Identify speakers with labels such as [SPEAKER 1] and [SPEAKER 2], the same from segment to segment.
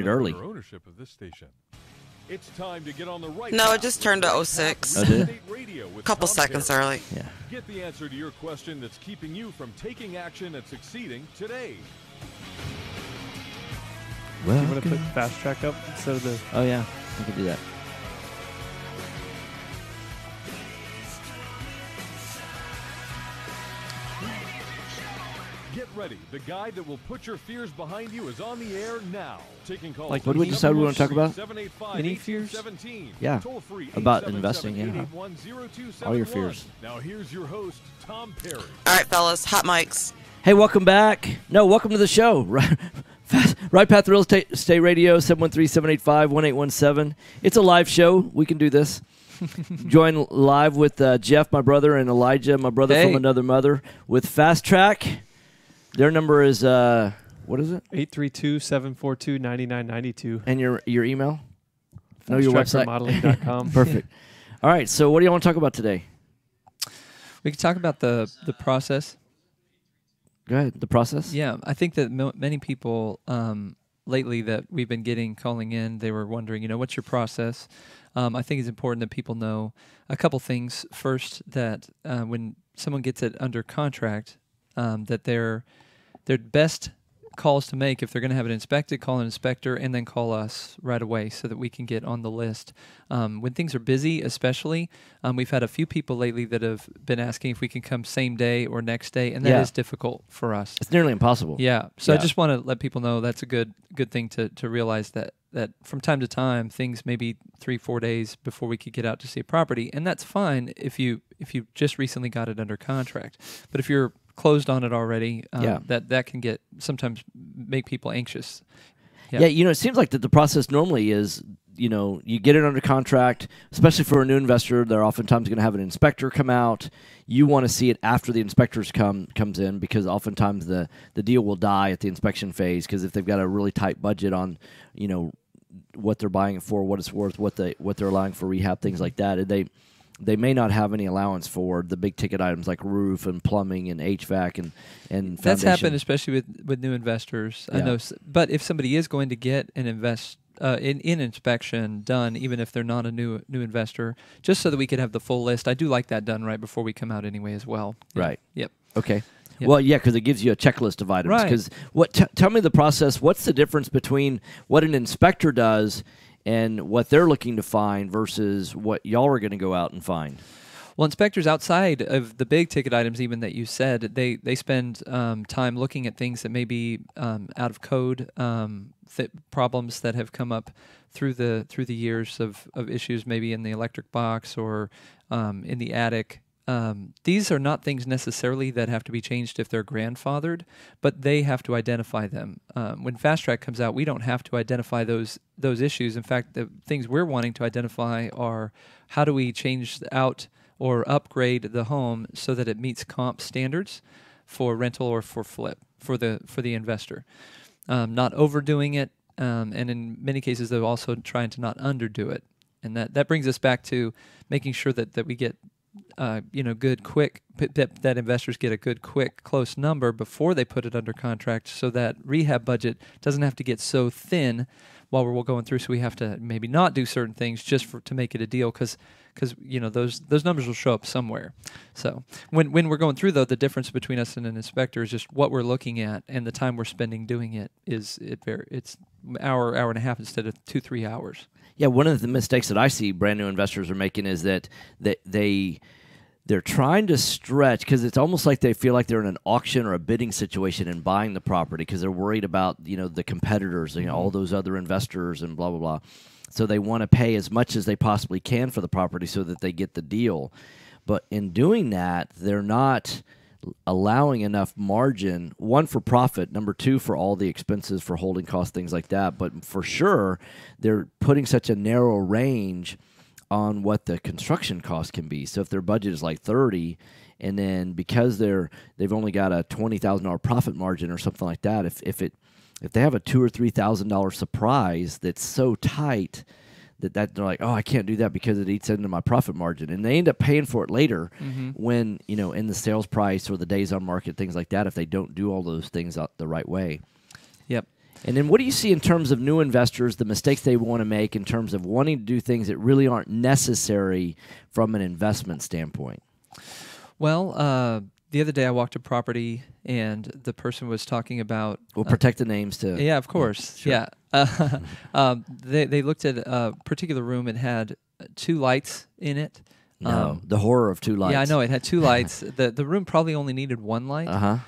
[SPEAKER 1] early.
[SPEAKER 2] Ownership of this station. It's time to get on the right.
[SPEAKER 3] No, it just turned to 06.
[SPEAKER 1] Oh, did it?
[SPEAKER 3] A couple seconds early.
[SPEAKER 1] Yeah.
[SPEAKER 2] Get the answer to your question that's keeping you from taking action and succeeding today.
[SPEAKER 1] Well,
[SPEAKER 4] You want to put FastTrack up instead of the...
[SPEAKER 1] oh yeah, we can do that.
[SPEAKER 2] Get ready. The guide that will put your fears behind you is on the air now. Taking calls.
[SPEAKER 4] Like,
[SPEAKER 1] what did we decide we want to talk about?
[SPEAKER 4] Any fears?
[SPEAKER 1] Yeah, about investing, yeah. All your fears.
[SPEAKER 2] Now here's your host, Tom Perry.
[SPEAKER 3] All right, fellas, hot mics.
[SPEAKER 1] Hey, welcome back. No, welcome to the show. Right Path Real Estate Radio, 713-785-1817. It's a live show. We can do this. Join live with Jeff, my brother, and Elijah, my brother from another mother, with FastTrack. Their number is, what is it?
[SPEAKER 4] 832-742-9992.
[SPEAKER 1] And your email? No, your website.
[SPEAKER 4] FastTrackRemodeling.com.
[SPEAKER 1] Perfect. All right, so what do you want to talk about today?
[SPEAKER 5] We could talk about the process.
[SPEAKER 1] Go ahead, the process?
[SPEAKER 5] Yeah, I think that many people lately that we've been calling in, they were wondering, what's your process? I think it's important that people know a couple things. First, that when someone gets it under contract, that their best calls to make, if they're going to have it inspected, call an inspector and then call us right away so that we can get on the list. When things are busy, especially, we've had a few people lately that have been asking if we can come same day or next day, and that is difficult for us.
[SPEAKER 1] It's nearly impossible.
[SPEAKER 5] Yeah. So I just want to let people know that's a good thing to realize that from time to time, things may be 3-4 days before we could get out to see a property, and that's fine if you just recently got it under contract. But if you're closed on it already, that can sometimes make people anxious.
[SPEAKER 1] Yeah, it seems like that the process normally is, you get it under contract, especially for a new investor. They're oftentimes going to have an inspector come out. You want to see it after the inspectors comes in, because oftentimes the deal will die at the inspection phase, because if they've got a really tight budget on, what they're buying it for, what it's worth, what they're allowing for rehab, things like that, they may not have any allowance for the big ticket items like roof and plumbing and HVAC and foundation.
[SPEAKER 5] That's happened especially with new investors.
[SPEAKER 1] Yeah.
[SPEAKER 5] I know, but if somebody is going to get an inspection done, even if they're not a new investor, just so that we could have the full list. I do like that done right before we come out anyway as well. Yeah.
[SPEAKER 1] Right.
[SPEAKER 5] Yep.
[SPEAKER 1] Okay.
[SPEAKER 5] Yep.
[SPEAKER 1] Well, yeah, because it gives you a checklist of items.
[SPEAKER 5] Right.
[SPEAKER 1] Because tell me the process. What's the difference between what an inspector does and what they're looking to find versus what y'all are going to go out and find?
[SPEAKER 5] Well, inspectors outside of the big ticket items, even that you said, they spend time looking at things that may be out of code, problems that have come up through the years of issues, maybe in the electric box or in the attic. These are not things necessarily that have to be changed if they're grandfathered, but they have to identify them. When FastTrack comes out, we don't have to identify those issues. In fact, the things we're wanting to identify are how do we change out or upgrade the home so that it meets comp standards for rental or for flip for the investor. Not overdoing it, and in many cases, they're also trying to not underdo it. And that brings us back to making sure that we get good, quick, that investors get a good, quick, close number before they put it under contract, so that rehab budget doesn't have to get so thin while we're going through. So we have to maybe not do certain things just to make it a deal, because those numbers will show up somewhere. So when we're going through, though, the difference between us and an inspector is just what we're looking at, and the time we're spending doing it it's hour and a half instead of 2-3 hours.
[SPEAKER 1] Yeah, one of the mistakes that I see brand new investors are making is that they're trying to stretch, because it's almost like they feel like they're in an auction or a bidding situation in buying the property, because they're worried about the competitors, all those other investors and blah blah blah. So they want to pay as much as they possibly can for the property so that they get the deal. But in doing that, they're not allowing enough margin, one, for profit, number two, for all the expenses for holding costs, things like that. But for sure, they're putting such a narrow range on what the construction cost can be. So if their budget is like 30, and then because they've only got a $20,000 profit margin or something like that, if they have a $2,000 or $3,000 surprise that's so tight that they're like, oh, I can't do that because it eats into my profit margin, and they end up paying for it later when in the sales price or the days on market, things like that, if they don't do all those things out the right way.
[SPEAKER 5] Yep.
[SPEAKER 1] And then what do you see in terms of new investors, the mistakes they want to make in terms of wanting to do things that really aren't necessary from an investment standpoint?
[SPEAKER 5] Well, the other day I walked a property and the person was talking about...
[SPEAKER 1] We'll protect the names too.
[SPEAKER 5] Yeah, of course.
[SPEAKER 1] Sure.
[SPEAKER 5] Yeah. They looked at a particular room. It had 2 lights in it.
[SPEAKER 1] No, the horror of 2 lights.
[SPEAKER 5] Yeah, I know. It had 2 lights. The room probably only needed 1 light.
[SPEAKER 1] Uh-huh.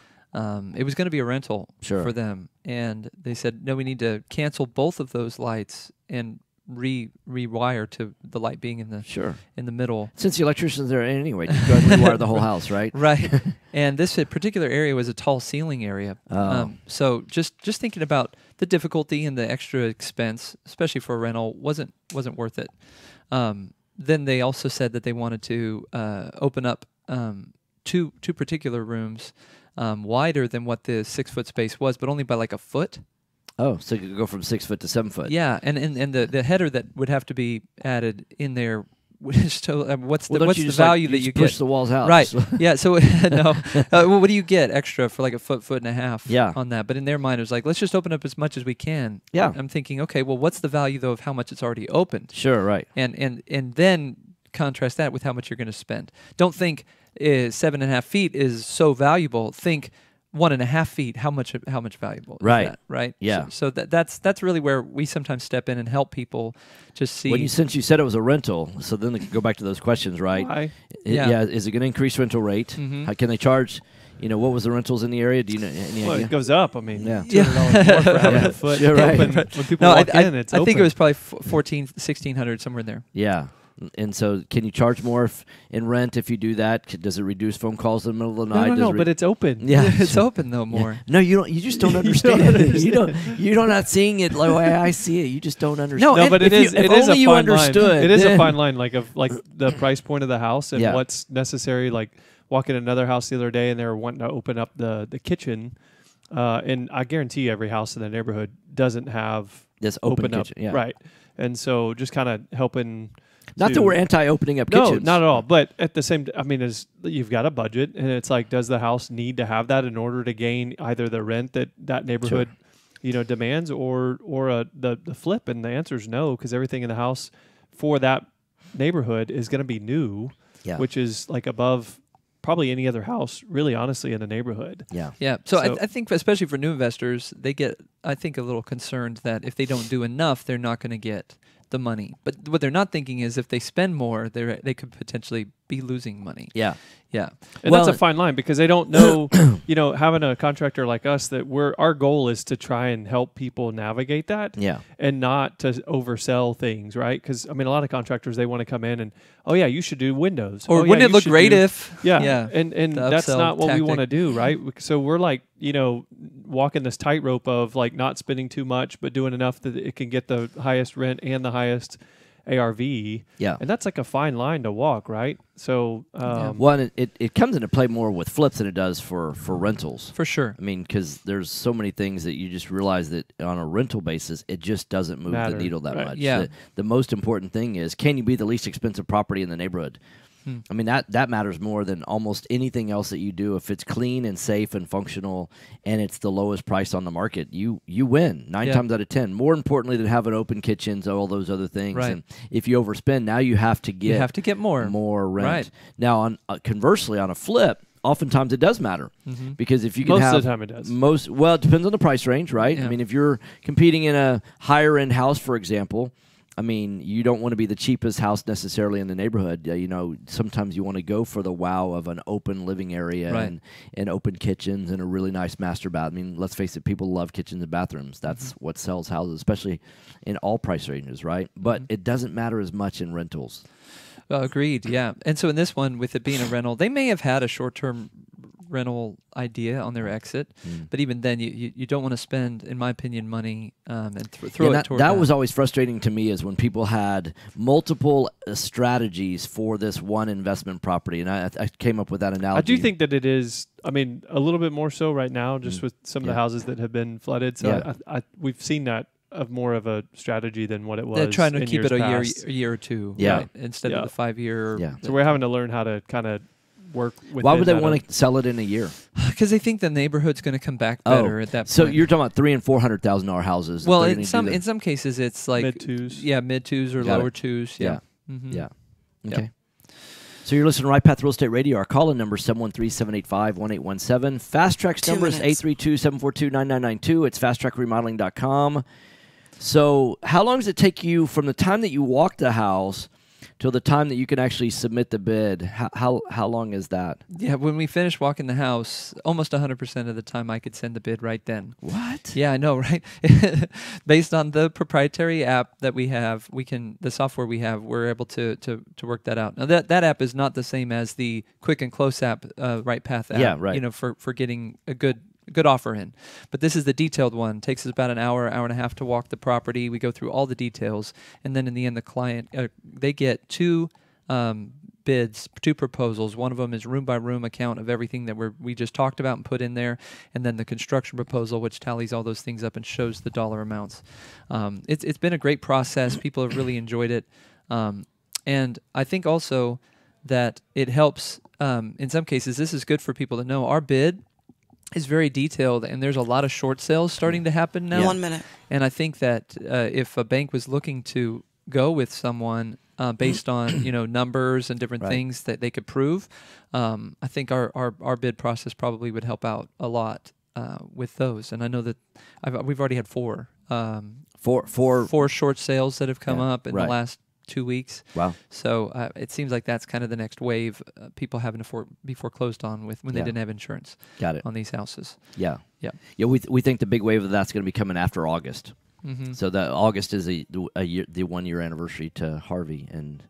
[SPEAKER 5] It was going to be a rental
[SPEAKER 1] Sure.
[SPEAKER 5] for them. And they said, no, we need to cancel both of those lights and rewire to the light being in the
[SPEAKER 1] Sure.
[SPEAKER 5] in the middle.
[SPEAKER 1] Since the electrician's there anyway, you go ahead and rewire the whole house, right?
[SPEAKER 5] Right. And this particular area was a tall ceiling area.
[SPEAKER 1] Oh.
[SPEAKER 5] So just thinking about the difficulty and the extra expense, especially for a rental, wasn't worth it. Then they also said that they wanted to open up two particular rooms wider than what the 6-foot space was, but only by like a foot.
[SPEAKER 1] Oh, so you could go from 6 foot to 7 foot.
[SPEAKER 5] Yeah, and the header that would have to be added in there. What's
[SPEAKER 1] Well,
[SPEAKER 5] the value that you
[SPEAKER 1] push
[SPEAKER 5] get?
[SPEAKER 1] the walls out,
[SPEAKER 5] Right. Yeah. So no. What do you get extra for like a foot and a half?
[SPEAKER 1] Yeah.
[SPEAKER 5] On that, but in their mind, it was like, let's just open up as much as we can.
[SPEAKER 1] Yeah.
[SPEAKER 5] I'm thinking, okay, well, what's the value though of how much it's already opened?
[SPEAKER 1] Sure, right.
[SPEAKER 5] And then contrast that with how much you're going to spend. Don't think 7.5 feet is so valuable. Think 1.5 feet. How much valuable?
[SPEAKER 1] Right.
[SPEAKER 5] Is that, right.
[SPEAKER 1] Yeah.
[SPEAKER 5] So that's really where we sometimes step in and help people just see.
[SPEAKER 1] Since you said it was a rental, so then go back to those questions, right?
[SPEAKER 4] Why?
[SPEAKER 5] Yeah.
[SPEAKER 1] Is it going to increase rental rate?
[SPEAKER 5] Mhm.
[SPEAKER 1] How can they charge? What was the rentals in the area? Do you know any
[SPEAKER 4] Well,
[SPEAKER 1] idea?
[SPEAKER 4] it goes up. I mean,
[SPEAKER 1] Yeah.
[SPEAKER 4] $200 more for having
[SPEAKER 1] Yeah.
[SPEAKER 4] a foot
[SPEAKER 1] You're right.
[SPEAKER 4] open. When people
[SPEAKER 5] No,
[SPEAKER 4] walk in, it's
[SPEAKER 5] I think
[SPEAKER 4] open.
[SPEAKER 5] it was probably 1,600 somewhere in there.
[SPEAKER 1] Yeah. And so, can you charge more in rent if you do that? Does it reduce phone calls in the middle of the night?
[SPEAKER 4] No, but it's open.
[SPEAKER 1] Yeah.
[SPEAKER 5] It's open though
[SPEAKER 1] Yeah.
[SPEAKER 5] more.
[SPEAKER 1] No, you don't. You just don't understand. You're not seeing it the way I see it. You just don't understand.
[SPEAKER 4] No, but
[SPEAKER 1] if
[SPEAKER 4] it is
[SPEAKER 1] if
[SPEAKER 4] a
[SPEAKER 1] only you
[SPEAKER 4] fine
[SPEAKER 1] understood.
[SPEAKER 4] line. It is a
[SPEAKER 1] then-
[SPEAKER 4] fine line, like the price point of the house and
[SPEAKER 1] Yeah.
[SPEAKER 4] what's necessary. Like walking another house the other day, and they were wanting to open up the kitchen, and I guarantee every house in the neighborhood doesn't have
[SPEAKER 1] This open
[SPEAKER 4] up,
[SPEAKER 1] kitchen, yeah.
[SPEAKER 4] right? And so just kind of helping.
[SPEAKER 1] Not that we're anti-opening up
[SPEAKER 4] No,
[SPEAKER 1] kitchens.
[SPEAKER 4] not at all. But at the same, as you've got a budget, and it's like, does the house need to have that in order to gain either the rent that neighborhood, demands, or the flip? And the answer is no, because everything in the house for that neighborhood is going to be new,
[SPEAKER 1] Yeah.
[SPEAKER 4] which is like above probably any other house, really, honestly, in the neighborhood.
[SPEAKER 1] Yeah.
[SPEAKER 5] Yeah. So
[SPEAKER 4] So-
[SPEAKER 5] I think especially for new investors, they get, I think, a little concerned that if they don't do enough, they're not going to get the money. But what they're not thinking is if they spend more, they could potentially be losing money.
[SPEAKER 1] Yeah.
[SPEAKER 5] Yeah.
[SPEAKER 4] And
[SPEAKER 1] Well,
[SPEAKER 4] that's a fine line because they don't know, having a contractor like us, that our goal is to try and help people navigate that.
[SPEAKER 1] Yeah.
[SPEAKER 4] And not to oversell things, right? Because a lot of contractors, they want to come in and, oh yeah, you should do windows,
[SPEAKER 5] Or
[SPEAKER 4] oh,
[SPEAKER 5] wouldn't
[SPEAKER 4] yeah,
[SPEAKER 5] it
[SPEAKER 4] you
[SPEAKER 5] look
[SPEAKER 4] should
[SPEAKER 5] great
[SPEAKER 4] do-
[SPEAKER 5] if?
[SPEAKER 4] Yeah, and
[SPEAKER 5] the
[SPEAKER 4] that's
[SPEAKER 5] upsell
[SPEAKER 4] not what we
[SPEAKER 5] tactic.
[SPEAKER 4] want to do, right? So we're like, walking this tightrope of like not spending too much, but doing enough that it can get the highest rent and the highest ARV.
[SPEAKER 1] Yeah.
[SPEAKER 4] And that's like a fine line to walk, right? So,
[SPEAKER 1] Well, and it comes into play more with flips than it does for rentals.
[SPEAKER 5] For sure.
[SPEAKER 1] I mean, because there's so many things that you just realize that on a rental basis, it just doesn't move
[SPEAKER 4] Matter,
[SPEAKER 1] the needle that
[SPEAKER 4] right.
[SPEAKER 1] much.
[SPEAKER 5] Yeah.
[SPEAKER 1] The most important thing is, can you be the least expensive property in the neighborhood? I mean, that matters more than almost anything else that you do. If it's clean and safe and functional and it's the lowest price on the market, you win 9 times out of 10. More importantly than having open kitchens, all those other things.
[SPEAKER 5] Right.
[SPEAKER 1] And if you overspend, now you have to get
[SPEAKER 5] more
[SPEAKER 1] rent.
[SPEAKER 5] Right.
[SPEAKER 1] Now, on conversely, on a flip, oftentimes it does matter because if you can
[SPEAKER 4] Most
[SPEAKER 1] have
[SPEAKER 4] of the time it does.
[SPEAKER 1] well, it depends on the price range, right?
[SPEAKER 5] Yeah.
[SPEAKER 1] I mean, if you're competing in a higher end house, for example, I mean, you don't want to be the cheapest house necessarily in the neighborhood. Sometimes you want to go for the wow of an open living area
[SPEAKER 5] Right.
[SPEAKER 1] and open kitchens and a really nice master bath. I mean, let's face it, people love kitchens and bathrooms. That's what sells houses, especially in all price ranges, right? But it doesn't matter as much in rentals.
[SPEAKER 5] Agreed. Yeah. And so in this one, with it being a rental, they may have had a short-term rental idea on their exit, but even then, you don't want to spend, in my opinion, money and throw it toward
[SPEAKER 1] that was always frustrating to me, is when people had multiple strategies for this one investment property, and I came up with that analogy.
[SPEAKER 4] I do think that it is, a little bit more so right now, just with some of the
[SPEAKER 1] Yeah.
[SPEAKER 4] houses that have been flooded. So
[SPEAKER 1] Yeah.
[SPEAKER 4] we've seen that of more of a strategy than what it was.
[SPEAKER 5] They're trying to
[SPEAKER 4] in
[SPEAKER 5] keep it
[SPEAKER 4] years
[SPEAKER 5] a
[SPEAKER 4] past.
[SPEAKER 5] year or two,
[SPEAKER 1] Yeah.
[SPEAKER 5] right? Instead
[SPEAKER 4] Yeah.
[SPEAKER 5] of the 5 year.
[SPEAKER 1] Yeah.
[SPEAKER 4] So we're having to learn how to kind of work with.
[SPEAKER 1] Why would they want to sell it in a year?
[SPEAKER 5] Because they think the neighborhood's going to come back better at that point.
[SPEAKER 1] So you're talking about $300,000 and $400,000 houses.
[SPEAKER 5] Well, in some cases it's like
[SPEAKER 4] mid twos.
[SPEAKER 5] Yeah, mid twos or lower twos. Yeah.
[SPEAKER 1] Yeah. Okay. So you're listening to Right Path Real Estate Radio. Our call-in number is 713-785-1817. Fast Track's number is 832-742-9992. It's fasttrackremodeling.com. So how long does it take you from the time that you walk the house till the time that you can actually submit the bid? How long is that?
[SPEAKER 5] Yeah, when we finish walking the house, almost 100% of the time I could send the bid right then.
[SPEAKER 1] What?
[SPEAKER 5] Yeah, I know, right? Based on the proprietary app that we have, the software we have, we're able to work that out. Now that app is not the same as the Quick and Close app, Right Path app.
[SPEAKER 1] Yeah, right.
[SPEAKER 5] For getting a good offer in. But this is the detailed one. It takes us about an hour and a half to walk the property. We go through all the details, and then in the end, the client they get two bids, two proposals. One of them is room by room account of everything that we just talked about and put in there, and then the construction proposal, which tallies all those things up and shows the dollar amounts. It's been a great process. People have really enjoyed it, and I think also that it helps. In some cases, this is good for people to know. Our bid is very detailed, and there's a lot of short sales starting to happen now.
[SPEAKER 3] 1 minute.
[SPEAKER 5] And I think that if a bank was looking to go with someone based on numbers and different things that they could prove, I think our bid process probably would help out a lot with those. And I know that we've already had four short sales that have come up in the last 2 weeks.
[SPEAKER 1] Wow.
[SPEAKER 5] So it seems like that's kind of the next wave, people having to be foreclosed on when they didn't have insurance.
[SPEAKER 1] Got it.
[SPEAKER 5] On these houses.
[SPEAKER 1] Yeah.
[SPEAKER 5] Yeah.
[SPEAKER 1] Yeah, we think the big wave of that's going to be coming after August.
[SPEAKER 5] Mm-hmm.
[SPEAKER 1] So that August is the 1 year anniversary to Harvey, and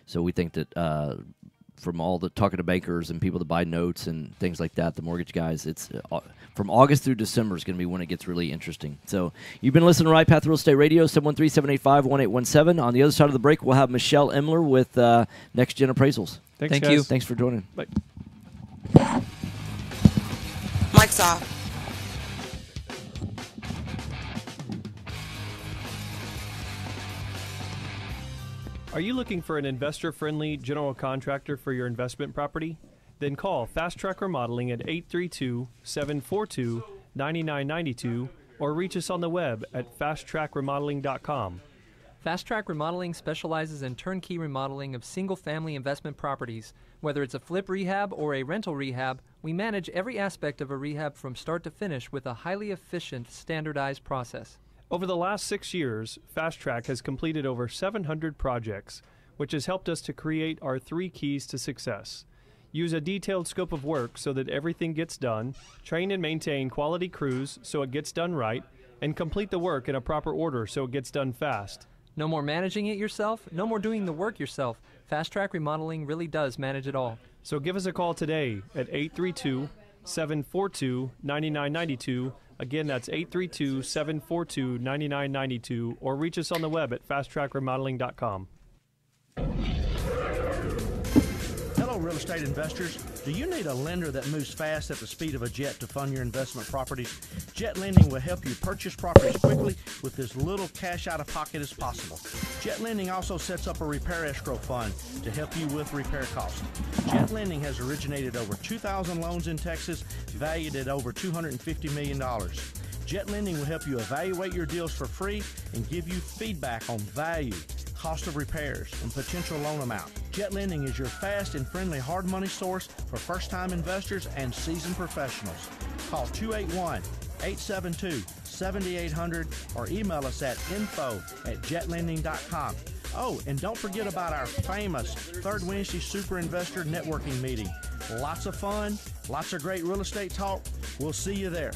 [SPEAKER 1] so we think that from all the talking to bankers and people that buy notes and things like that, the mortgage guys, it's from August through December is going to be when it gets really interesting. So you've been listening to Right Path Real Estate Radio, 713-785-1817. On the other side of the break, we'll have Michelle Emler with NextGen Appraisals.
[SPEAKER 4] Thank
[SPEAKER 5] you.
[SPEAKER 1] Thanks for joining.
[SPEAKER 4] Bye.
[SPEAKER 3] Mic's off.
[SPEAKER 4] Are you looking for an investor-friendly general contractor for your investment property? Then call FastTrack Remodeling at 832-742-9992 or reach us on the web at fasttrackremodeling.com.
[SPEAKER 6] FastTrack Remodeling specializes in turnkey remodeling of single-family investment properties. Whether it's a flip rehab or a rental rehab, we manage every aspect of a rehab from start to finish with a highly efficient, standardized process.
[SPEAKER 4] Over the last 6 years, FastTrack has completed over 700 projects, which has helped us to create our 3 keys to success. Use a detailed scope of work so that everything gets done, train and maintain quality crews so it gets done right, and complete the work in a proper order so it gets done fast.
[SPEAKER 6] No more managing it yourself, no more doing the work yourself. FastTrack Remodeling really does manage it all.
[SPEAKER 4] So give us a call today at 832-742-9992. Again, that's 832-742-9992, or reach us on the web at fasttrackremodeling.com.
[SPEAKER 7] Hello, real estate investors. Do you need a lender that moves fast at the speed of a jet to fund your investment properties? Jet Lending will help you purchase properties quickly with as little cash out of pocket as possible. Jet Lending also sets up a repair escrow fund to help you with repair costs. Jet Lending has originated over 2,000 loans in Texas, valued at over $250 million. Jet Lending will help you evaluate your deals for free and give you feedback on value, cost of repairs, and potential loan amount. Jet Lending is your fast and friendly hard money source for first-time investors and seasoned professionals. Call 281-872-7800 or email us at info@jetlending.com. Oh, and don't forget about our famous Third Wednesday Super Investor Networking Meeting. Lots of fun, lots of great real estate talk. We'll see you there.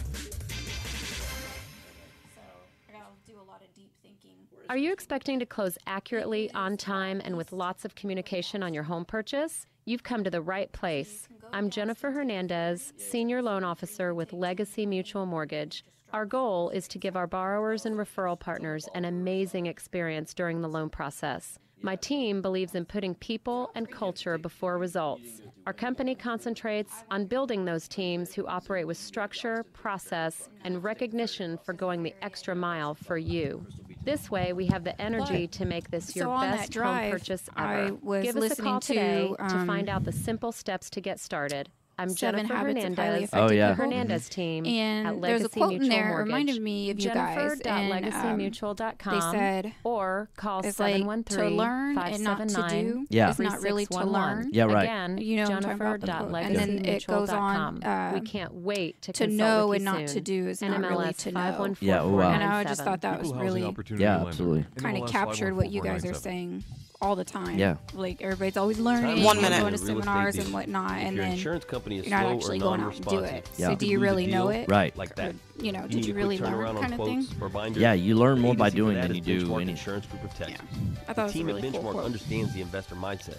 [SPEAKER 8] Are you expecting to close accurately, on time, and with lots of communication on your home purchase? You've come to the right place. I'm Jennifer Hernandez, Senior Loan Officer with Legacy Mutual Mortgage. Our goal is to give our borrowers and referral partners an amazing experience during the loan process. My team believes in putting people and culture before results. Our company concentrates on building those teams who operate with structure, process, and recognition for going the extra mile for you. This way, we have the energy to make this your best home purchase ever. Give us a call today to find out the simple steps to get started. I'm Jennifer Hernandez of the Hernandez team at
[SPEAKER 9] there's a
[SPEAKER 8] Legacy
[SPEAKER 9] quote
[SPEAKER 8] Mutual
[SPEAKER 9] in there
[SPEAKER 8] Mortgage.
[SPEAKER 9] reminded me of you guys.
[SPEAKER 8] Jennifer.legacymutual.com.
[SPEAKER 9] They said
[SPEAKER 8] or call
[SPEAKER 9] it's like to learn and not to do. It's not really to learn.
[SPEAKER 1] Yeah, right.
[SPEAKER 8] Again,
[SPEAKER 9] You know, and then it goes on.
[SPEAKER 8] We can't wait to
[SPEAKER 9] to know and not to do is not really to know.
[SPEAKER 1] Yeah, wow.
[SPEAKER 9] And I just thought that was really
[SPEAKER 1] absolutely
[SPEAKER 9] kind of captured what you guys are saying all the time.
[SPEAKER 1] Yeah.
[SPEAKER 9] Like everybody's always learning,
[SPEAKER 3] 1 minute.
[SPEAKER 9] going to seminars and whatnot, and then
[SPEAKER 10] insurance company is
[SPEAKER 9] you're not
[SPEAKER 10] slow
[SPEAKER 9] actually
[SPEAKER 10] or
[SPEAKER 9] going out and do it.
[SPEAKER 1] Yeah.
[SPEAKER 9] So do you really know it?
[SPEAKER 1] Right.
[SPEAKER 10] Like that.
[SPEAKER 9] You know, did you really learn kind of thing?
[SPEAKER 1] Yeah, you learn more by doing than you do anything.
[SPEAKER 10] Insurance Group of Texas.
[SPEAKER 9] I thought it was
[SPEAKER 10] The team
[SPEAKER 9] really
[SPEAKER 10] at
[SPEAKER 9] cool
[SPEAKER 10] Benchmark
[SPEAKER 9] quote.
[SPEAKER 10] understands the investor mindset.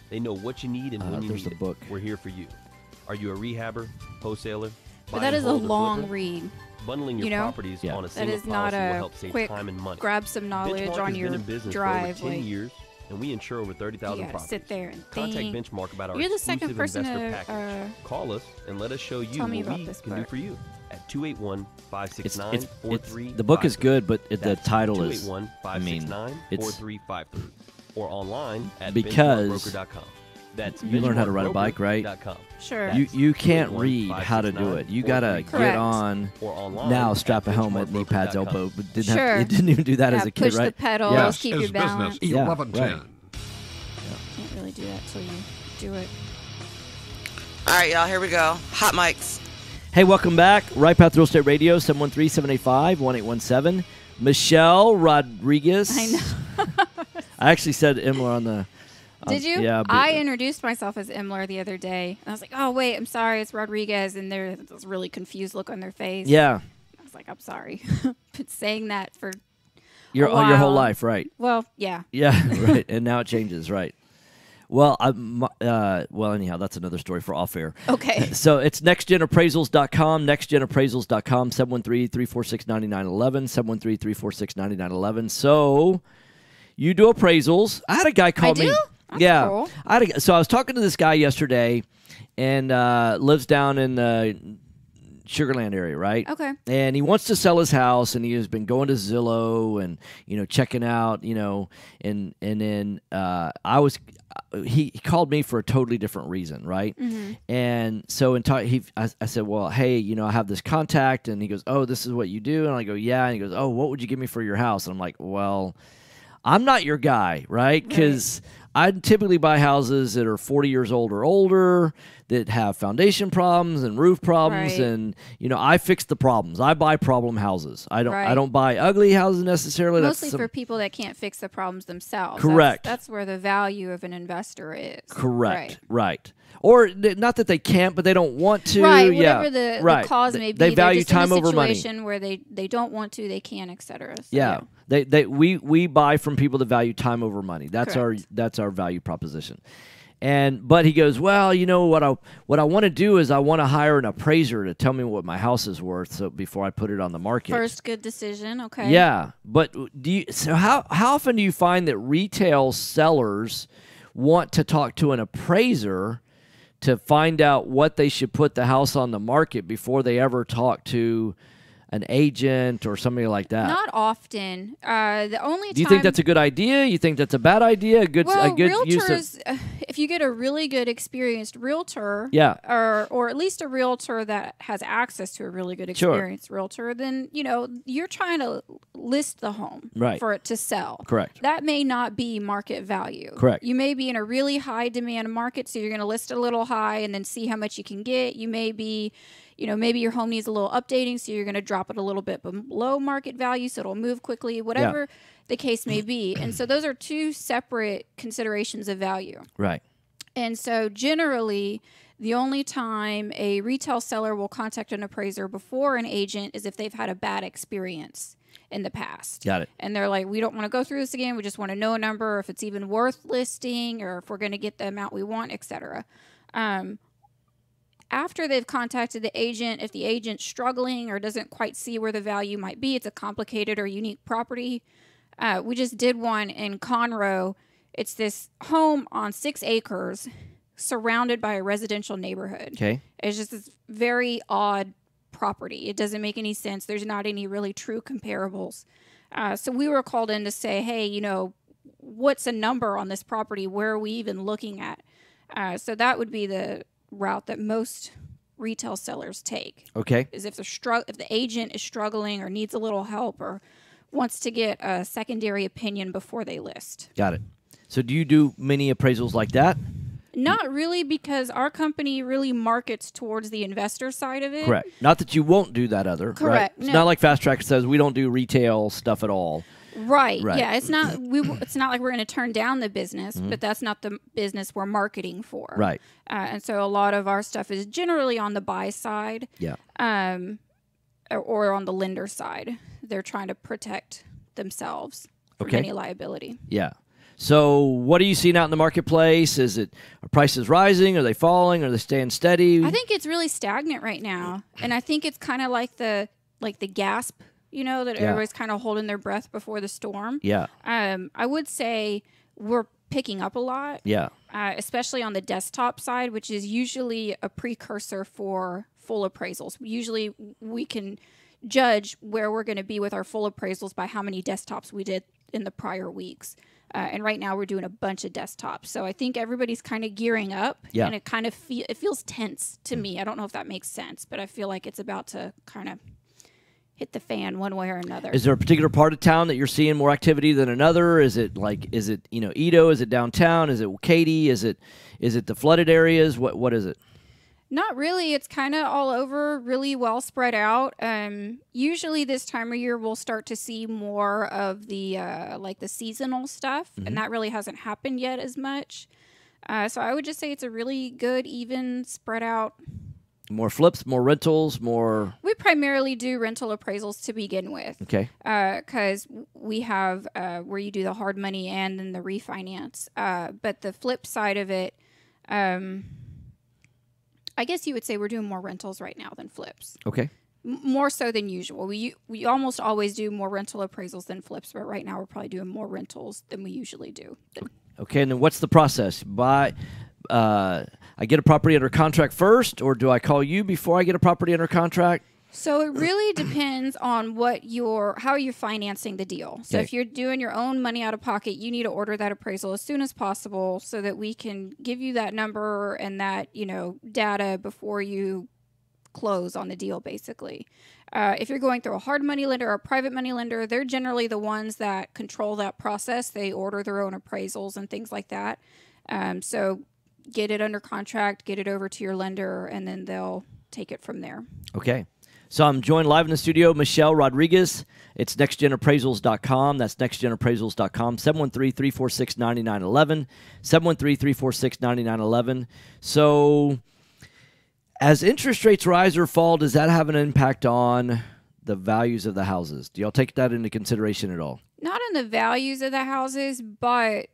[SPEAKER 10] They know what you need and when you
[SPEAKER 1] there's
[SPEAKER 10] need
[SPEAKER 1] the book.
[SPEAKER 10] it. We're here for you. Are you a rehabber, wholesaler?
[SPEAKER 9] But
[SPEAKER 10] buy
[SPEAKER 9] that
[SPEAKER 10] and
[SPEAKER 9] is a
[SPEAKER 10] hold or
[SPEAKER 9] long
[SPEAKER 10] flipper?
[SPEAKER 9] read.
[SPEAKER 10] Bundling your
[SPEAKER 9] you know?
[SPEAKER 10] properties on a
[SPEAKER 9] That
[SPEAKER 10] single
[SPEAKER 9] is not
[SPEAKER 10] policy will
[SPEAKER 9] a
[SPEAKER 10] help save
[SPEAKER 9] quick
[SPEAKER 10] time and money.
[SPEAKER 9] grab some knowledge
[SPEAKER 10] Benchmark
[SPEAKER 9] on
[SPEAKER 10] has
[SPEAKER 9] your
[SPEAKER 10] been in business
[SPEAKER 9] drive.
[SPEAKER 10] for over 10
[SPEAKER 9] Like,
[SPEAKER 10] years, and we insure over 30,000
[SPEAKER 9] you gotta
[SPEAKER 10] properties.
[SPEAKER 9] sit there and
[SPEAKER 10] Contact
[SPEAKER 9] think.
[SPEAKER 10] Benchmark about our
[SPEAKER 9] You're the
[SPEAKER 10] exclusive
[SPEAKER 9] second person
[SPEAKER 10] investor
[SPEAKER 9] to
[SPEAKER 10] package. Call us and let us show you
[SPEAKER 9] tell
[SPEAKER 10] what
[SPEAKER 9] me
[SPEAKER 10] we
[SPEAKER 9] about this
[SPEAKER 10] can do
[SPEAKER 9] book.
[SPEAKER 10] for you at 281-569-4353.
[SPEAKER 1] The book is good, but the
[SPEAKER 10] That's
[SPEAKER 1] title is,
[SPEAKER 10] 281-569-4353. Or online at
[SPEAKER 1] because
[SPEAKER 10] benchmarkbroker.com. That's
[SPEAKER 1] you learn how to ride a bike, right?
[SPEAKER 9] Sure.
[SPEAKER 1] You can't read how to do it. You gotta get
[SPEAKER 9] Correct.
[SPEAKER 1] on
[SPEAKER 10] Or online
[SPEAKER 1] now, strap a helmet, knee pads,
[SPEAKER 10] benchmarkbroker.com.
[SPEAKER 1] elbow. But didn't
[SPEAKER 9] Sure.
[SPEAKER 1] it didn't even do that as a kid,
[SPEAKER 9] push
[SPEAKER 1] right?
[SPEAKER 9] the pedals,
[SPEAKER 1] Yeah.
[SPEAKER 9] keep your balance.
[SPEAKER 1] Yeah, right.
[SPEAKER 9] Can't really do that till you do it.
[SPEAKER 3] All right, y'all, here we go. Hot mics.
[SPEAKER 1] Hey, welcome back. Right Path Real Estate Radio, 713-785-1817. Michelle Rodriguez.
[SPEAKER 9] I know.
[SPEAKER 1] I actually said Imler on the...
[SPEAKER 9] Did you?
[SPEAKER 1] Yeah.
[SPEAKER 9] I introduced myself as Imler the other day. And I was like, oh, wait, I'm sorry, it's Rodriguez. And there was a really confused look on their face.
[SPEAKER 1] Yeah.
[SPEAKER 9] I was like, I'm sorry. Been saying that for
[SPEAKER 1] Your
[SPEAKER 9] a while.
[SPEAKER 1] your whole life, right?
[SPEAKER 9] Well, yeah.
[SPEAKER 1] Yeah, right. And now it changes, right? Well, anyhow, that's another story for off air.
[SPEAKER 9] Okay.
[SPEAKER 1] So it's nextgenappraisals.com, nextgenappraisals.com, 713-346-9911, 713-346-9911. So you do appraisals. I had a guy call me.
[SPEAKER 9] That's
[SPEAKER 1] yeah.
[SPEAKER 9] cool.
[SPEAKER 1] So I was talking to this guy yesterday and lives down in the Sugarland area, right?
[SPEAKER 9] Okay.
[SPEAKER 1] And he wants to sell his house, and he has been going to Zillow and checking out, and then he called me for a totally different reason, right?
[SPEAKER 9] Mm-hmm.
[SPEAKER 1] And so I said, well, hey, I have this contact, and he goes, oh, this is what you do, and I go, yeah, and he goes, oh, what would you give me for your house? And I'm like, well, I'm not your guy, right? Because I typically buy houses that are 40 years old or older, that have foundation problems and roof problems, and I fix the problems. I buy problem houses. I don't buy ugly houses necessarily.
[SPEAKER 9] Mostly for people that can't fix the problems themselves.
[SPEAKER 1] Correct.
[SPEAKER 9] That's where the value of an investor is.
[SPEAKER 1] Correct. Right. Or not that they can't, but they don't want to.
[SPEAKER 9] Right.
[SPEAKER 1] Yeah.
[SPEAKER 9] Whatever the cause may be.
[SPEAKER 1] They value
[SPEAKER 9] just in
[SPEAKER 1] time
[SPEAKER 9] a
[SPEAKER 1] over money.
[SPEAKER 9] situation where they don't want to, they can, etc. So,
[SPEAKER 1] yeah. We buy from people that value time over money. That's
[SPEAKER 9] Correct.
[SPEAKER 1] our value proposition. But he goes, well, what I want to do is I want to hire an appraiser to tell me what my house is worth, so before I put it on the market.
[SPEAKER 9] First good decision, okay.
[SPEAKER 1] Yeah, but how often do you find that retail sellers want to talk to an appraiser to find out what they should put the house on the market before they ever talk to an agent or somebody like that?
[SPEAKER 9] Not often. The only time.
[SPEAKER 1] Do you think that's a good idea? You think that's a bad idea? A good
[SPEAKER 9] realtors, if you get a really good experienced realtor, or at least a realtor that has access to a really good experienced realtor, then you're trying to list the home for it to sell.
[SPEAKER 1] Correct.
[SPEAKER 9] That may not be market value.
[SPEAKER 1] Correct.
[SPEAKER 9] You may be in a really high demand market, so you're going to list a little high and then see how much you can get. You may be maybe your home needs a little updating, so you're going to drop it a little bit below market value, so it'll move quickly, whatever the case may be. And so those are two separate considerations of value.
[SPEAKER 1] Right.
[SPEAKER 9] And so generally, the only time a retail seller will contact an appraiser before an agent is if they've had a bad experience in the past.
[SPEAKER 1] Got it.
[SPEAKER 9] And they're like, we don't want to go through this again. We just want to know a number, if it's even worth listing, or if we're going to get the amount we want, etc. After they've contacted the agent, if the agent's struggling or doesn't quite see where the value might be, it's a complicated or unique property. We just did one in Conroe. It's this home on 6 acres surrounded by a residential neighborhood.
[SPEAKER 1] Okay.
[SPEAKER 9] It's just this very odd property. It doesn't make any sense. There's not any really true comparables. So we were called in to say, hey, you know, what's a number on this property? Where are we even looking at? So that would be the route that most retail sellers take.
[SPEAKER 1] Okay.
[SPEAKER 9] Is if the agent is struggling or needs a little help or wants to get a secondary opinion before they list.
[SPEAKER 1] Got it. So do you do many appraisals like that?
[SPEAKER 9] Not really, because our company really markets towards the investor side of it.
[SPEAKER 1] Correct. Not that you won't do that other.
[SPEAKER 9] Correct.
[SPEAKER 1] Right? It's
[SPEAKER 9] No.
[SPEAKER 1] not like FastTrack says we don't do retail stuff at all.
[SPEAKER 9] Right.
[SPEAKER 1] Right.
[SPEAKER 9] Yeah. It's not. It's not like we're going to turn down the business, but that's not the business we're marketing for.
[SPEAKER 1] Right.
[SPEAKER 9] And so a lot of our stuff is generally on the buy side.
[SPEAKER 1] Yeah.
[SPEAKER 9] Or on the lender side. They're trying to protect themselves from any liability.
[SPEAKER 1] Yeah. So what are you seeing out in the marketplace? Are prices rising? Are they falling? Are they staying steady?
[SPEAKER 9] I think it's really stagnant right now, and I think it's kind of like the gasp, you know, that everybody's kind of holding their breath before the storm.
[SPEAKER 1] Yeah.
[SPEAKER 9] I would say we're picking up a lot.
[SPEAKER 1] Yeah.
[SPEAKER 9] Especially on the desktop side, which is usually a precursor for full appraisals. Usually we can judge where we're going to be with our full appraisals by how many desktops we did in the prior weeks. And right now we're doing a bunch of desktops. So I think everybody's kind of gearing up.
[SPEAKER 1] Yeah.
[SPEAKER 9] And it kind of it feels tense to me. I don't know if that makes sense, but I feel like it's about to kind of hit the fan one way or another.
[SPEAKER 1] Is there a particular part of town that you're seeing more activity than another? Is it Edo? Is it downtown? Is it Katy? Is it the flooded areas? What is it?
[SPEAKER 9] Not really. It's kind of all over, really well spread out. Usually this time of year, we'll start to see more of the the seasonal stuff, and that really hasn't happened yet as much. So I would just say it's a really good, even, spread out.
[SPEAKER 1] More flips, more rentals, more...
[SPEAKER 9] We primarily do rental appraisals to begin with.
[SPEAKER 1] Okay.
[SPEAKER 9] Because we have where you do the hard money and then the refinance. But the flip side of it... I guess you would say we're doing more rentals right now than flips.
[SPEAKER 1] Okay.
[SPEAKER 9] More so than usual. We almost always do more rental appraisals than flips, but right now we're probably doing more rentals than we usually do.
[SPEAKER 1] Okay, and then what's the process? I get a property under contract first, or do I call you before I get a property under contract?
[SPEAKER 9] So it really depends on how you're financing the deal. So if you're doing your own money out of pocket, you need to order that appraisal as soon as possible so that we can give you that number and that, data before you close on the deal, basically. If you're going through a hard money lender or a private money lender, they're generally the ones that control that process. They order their own appraisals and things like that. So get it under contract, get it over to your lender, and then they'll take it from there.
[SPEAKER 1] Okay. So I'm joined live in the studio, Michelle Rodriguez. It's nextgenappraisals.com. That's nextgenappraisals.com, 713-346-9911, 713-346-9911. So as interest rates rise or fall, does that have an impact on the values of the houses? Do y'all take that into consideration at all?
[SPEAKER 9] Not on the values of the houses, but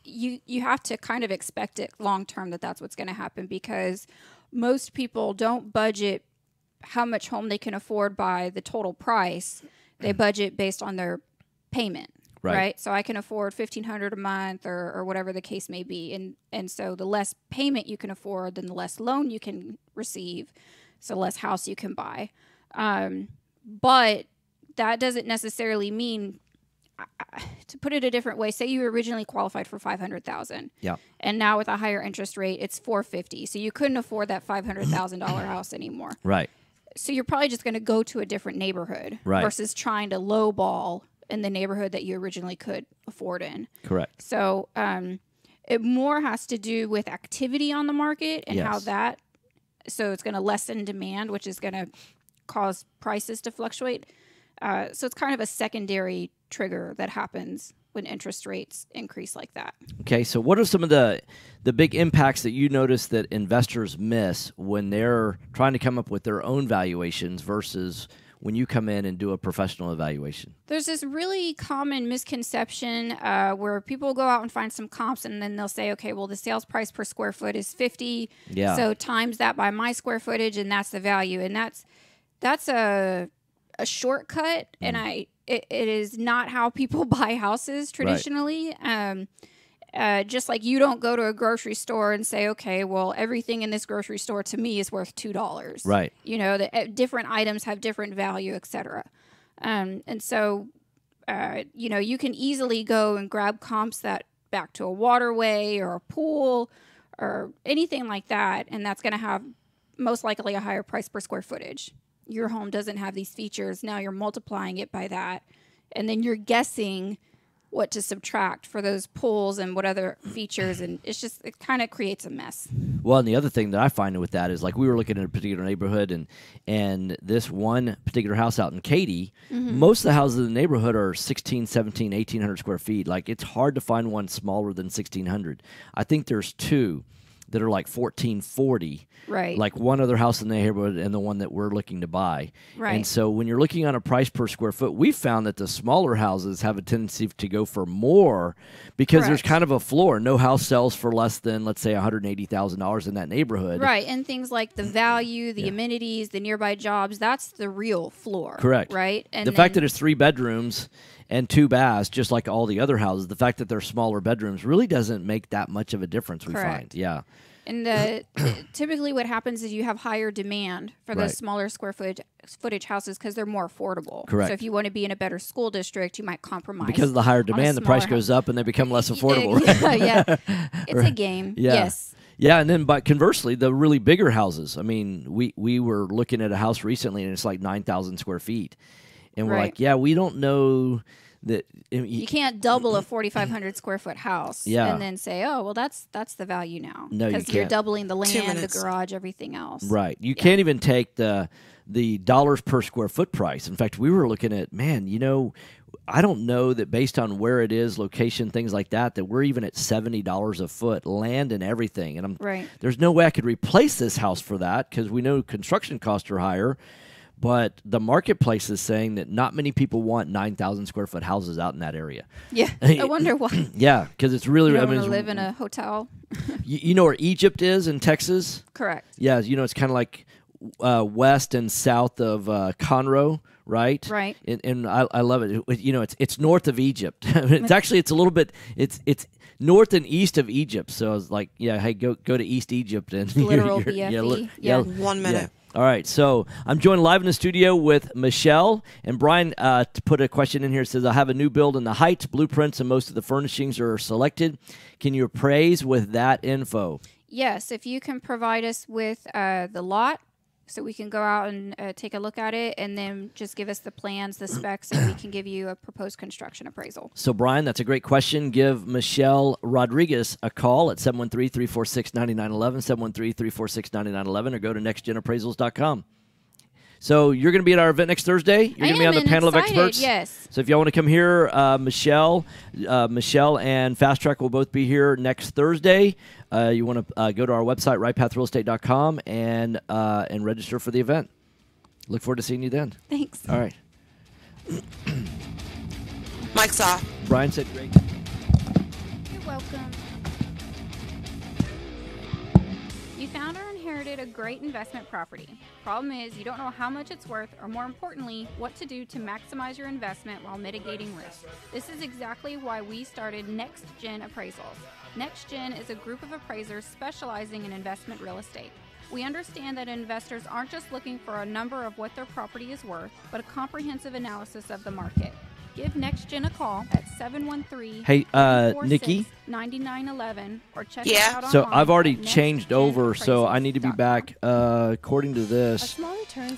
[SPEAKER 9] you have to kind of expect it long term that's what's going to happen, because most people don't budget how much home they can afford by the total price. They budget based on their payment, right? So I can afford $1,500 a month or whatever the case may be. And so the less payment you can afford, then the less loan you can receive, so less house you can buy. But that doesn't necessarily mean, to put it a different way, say you originally qualified for $500,000.
[SPEAKER 1] Yeah.
[SPEAKER 9] And now with a higher interest rate, it's $450,000. So you couldn't afford that $500,000 house anymore.
[SPEAKER 1] Right.
[SPEAKER 9] So you're probably just going to go to a different neighborhood versus trying to lowball in the neighborhood that you originally could afford in.
[SPEAKER 1] Correct.
[SPEAKER 9] So it more has to do with activity on the market and how that, so it's going to lessen demand, which is going to cause prices to fluctuate. So it's kind of a secondary trigger that happens when interest rates increase like that.
[SPEAKER 1] Okay, so what are some of the big impacts that you notice that investors miss when they're trying to come up with their own valuations versus when you come in and do a professional evaluation?
[SPEAKER 9] There's this really common misconception where people go out and find some comps, and then they'll say, okay, well, the sales price per square foot is $50, so times that by my square footage, and that's the value. And that's a shortcut, and it is not how people buy houses traditionally. Just like you don't go to a grocery store and say, okay, well, everything in this grocery store to me is worth $2.
[SPEAKER 1] Right.
[SPEAKER 9] You know, different items have different value, etc. And so, you know, you can easily go and grab comps that back to a waterway or a pool or anything like that, and that's going to have most likely a higher price per square footage. Your home doesn't have these features. Now you're multiplying it by that, and then you're guessing what to subtract for those pools and what other features, and it kind of creates a mess.
[SPEAKER 1] Well, and the other thing that I find with that is, like, we were looking at a particular neighborhood, and this one particular house out in Katy, most of the houses in the neighborhood are 16, 17, 1,800 square feet. Like, it's hard to find one smaller than 1,600. I think there's two that are like 1,440.
[SPEAKER 9] Right.
[SPEAKER 1] Like one other house in the neighborhood and the one that we're looking to buy.
[SPEAKER 9] Right.
[SPEAKER 1] And so when you're looking on a price per square foot, we found that the smaller houses have a tendency to go for more because there's kind of a floor. No house sells for less than, let's say, $180,000 in that neighborhood.
[SPEAKER 9] Right. And things like the value, the amenities, the nearby jobs, that's the real floor.
[SPEAKER 1] Correct.
[SPEAKER 9] Right. And
[SPEAKER 1] the fact that it's 3 bedrooms and 2 baths, just like all the other houses, the fact that they're smaller bedrooms really doesn't make that much of a difference, we find. Yeah.
[SPEAKER 9] And typically what happens is you have higher demand for those smaller square footage houses because they're more affordable.
[SPEAKER 1] Correct.
[SPEAKER 9] So if you want to be in a better school district, you might compromise.
[SPEAKER 1] Because of the higher demand, the price goes up and they become less affordable.
[SPEAKER 9] Yeah. It's a game.
[SPEAKER 1] Yeah.
[SPEAKER 9] Yes.
[SPEAKER 1] Yeah, and then, but conversely, the really bigger houses. I mean, we were looking at a house recently, and it's like 9,000 square feet. And we're like, yeah, we don't know that.
[SPEAKER 9] You can't double a 4,500 square foot house and then say, oh, well, that's the value now.
[SPEAKER 1] No, you can't.
[SPEAKER 9] Because you're doubling the land, the garage, everything else.
[SPEAKER 1] Right. You can't even take the dollars per square foot price. In fact, we were looking at, man, you know, I don't know that based on where it is, location, things like that, that we're even at $70 a foot, land and everything. And there's no way I could replace this house for that because we know construction costs are higher. But the marketplace is saying that not many people want 9,000 square foot houses out in that area.
[SPEAKER 9] Yeah, I wonder why.
[SPEAKER 1] Yeah, because it's really.
[SPEAKER 9] You don't want to live in a hotel.
[SPEAKER 1] You know where Egypt is in Texas?
[SPEAKER 9] Correct.
[SPEAKER 1] Yeah, you know it's kind of like west and south of Conroe, right?
[SPEAKER 9] Right.
[SPEAKER 1] And I love it. You know, it's north of Egypt. It's a little bit. It's north and east of Egypt. So I was like, yeah, hey, go to East Egypt and
[SPEAKER 9] literal BFE.
[SPEAKER 3] Yeah. 1 minute.
[SPEAKER 1] Yeah. All right, so I'm joined live in the studio with Michelle, and Brian put a question in here. It says, I have a new build in the Heights. Blueprints and most of the furnishings are selected. Can you appraise with that info?
[SPEAKER 9] Yes, if you can provide us with the lot so we can go out and take a look at it, and then just give us the plans, the specs, and we can give you a proposed construction appraisal.
[SPEAKER 1] So, Brian, that's a great question. Give Michelle Rodriguez a call at 713-346-9911, 713-346-9911, or go to nextgenappraisals.com. So you're going to be at our event next Thursday? You're going to be on the panel of experts?
[SPEAKER 9] Yes.
[SPEAKER 1] So if y'all want to come here, Michelle and FastTrack will both be here next Thursday. You want to go to our website, rightpathrealestate.com, and register for the event. Look forward to seeing you then.
[SPEAKER 9] Thanks.
[SPEAKER 1] All right.
[SPEAKER 3] Mike's off.
[SPEAKER 1] Brian said great.
[SPEAKER 9] You're welcome. You found or inherited a great investment property. Problem is, you don't know how much it's worth, or more importantly, what to do to maximize your investment while mitigating risk. This is exactly why we started NextGen Appraisals. NextGen is a group of appraisers specializing in investment real estate. We understand that investors aren't just looking for a number of what their property is worth, but a comprehensive analysis of the market. Give NextGen a call at 713
[SPEAKER 1] Hey, Nikki?
[SPEAKER 9] 9911 or check us out online.
[SPEAKER 1] So I've already
[SPEAKER 9] at
[SPEAKER 1] changed over, so I need to be back, according to this,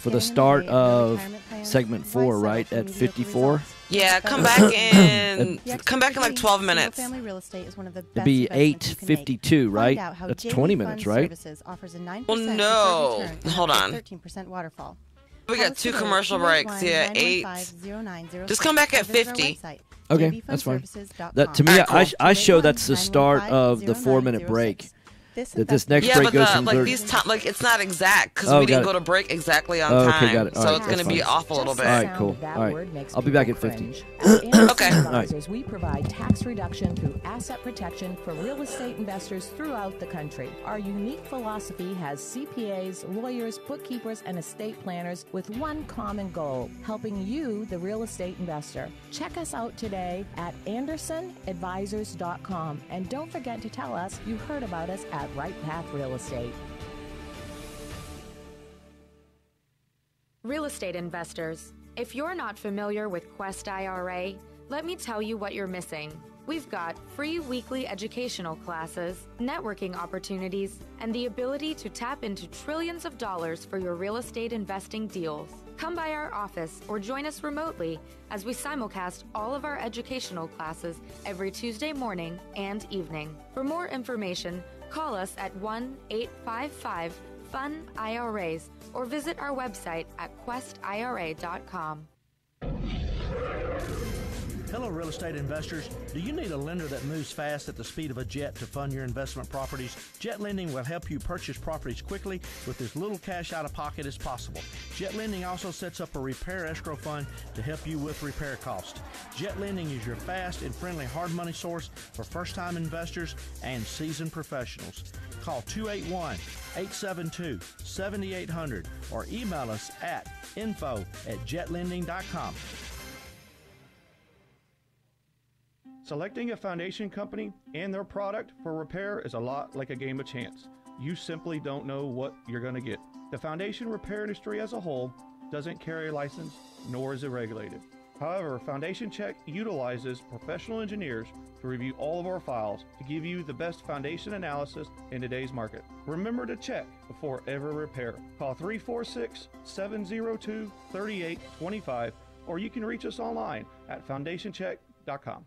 [SPEAKER 1] for the start of segment 4, right, at 54?
[SPEAKER 3] Yeah, come back in like 12 minutes.
[SPEAKER 1] It'd be 8:52, right? That's 20 minutes, right?
[SPEAKER 3] Well, no. Hold on. We got 2 commercial breaks. Yeah, 8. Just come back at 50.
[SPEAKER 1] Okay, that's fine. That to me, I show that's the start of the 4-minute break. this next break goes from
[SPEAKER 3] like these like it's not exact because we didn't go to break exactly on time.
[SPEAKER 1] Okay, got it.
[SPEAKER 3] So it's going to be off a little bit.
[SPEAKER 1] All right, cool. All right, I'll be back at 50.
[SPEAKER 3] Okay.
[SPEAKER 11] Advisors, we provide tax reduction through asset protection for real estate investors throughout the country. Our unique philosophy has CPAs, lawyers, bookkeepers, and estate planners with one common goal: helping you, the real estate investor. Check us out today at AndersonAdvisors.com, and don't forget to tell us you heard about us at Right Path Real Estate.
[SPEAKER 12] Real estate investors, if you're not familiar with Quest IRA, let me tell you what you're missing. We've got free weekly educational classes, networking opportunities, and the ability to tap into trillions of dollars for your real estate investing deals. Come by our office or join us remotely as we simulcast all of our educational classes every Tuesday morning and evening. For more information, call us at 1-855-FUN-IRAs or visit our website at questira.com.
[SPEAKER 7] Hello, real estate investors. Do you need a lender that moves fast at the speed of a jet to fund your investment properties? Jet Lending will help you purchase properties quickly with as little cash out of pocket as possible. Jet Lending also sets up a repair escrow fund to help you with repair costs. Jet Lending is your fast and friendly hard money source for first-time investors and seasoned professionals. Call 281-872-7800 or email us at info@jetlending.com.
[SPEAKER 13] Selecting a foundation company and their product for repair is a lot like a game of chance. You simply don't know what you're going to get. The foundation repair industry as a whole doesn't carry a license, nor is it regulated. However, Foundation Check utilizes professional engineers to review all of our files to give you the best foundation analysis in today's market. Remember to check before every repair. Call 346-702-3825, or you can reach us online at foundationcheck.com.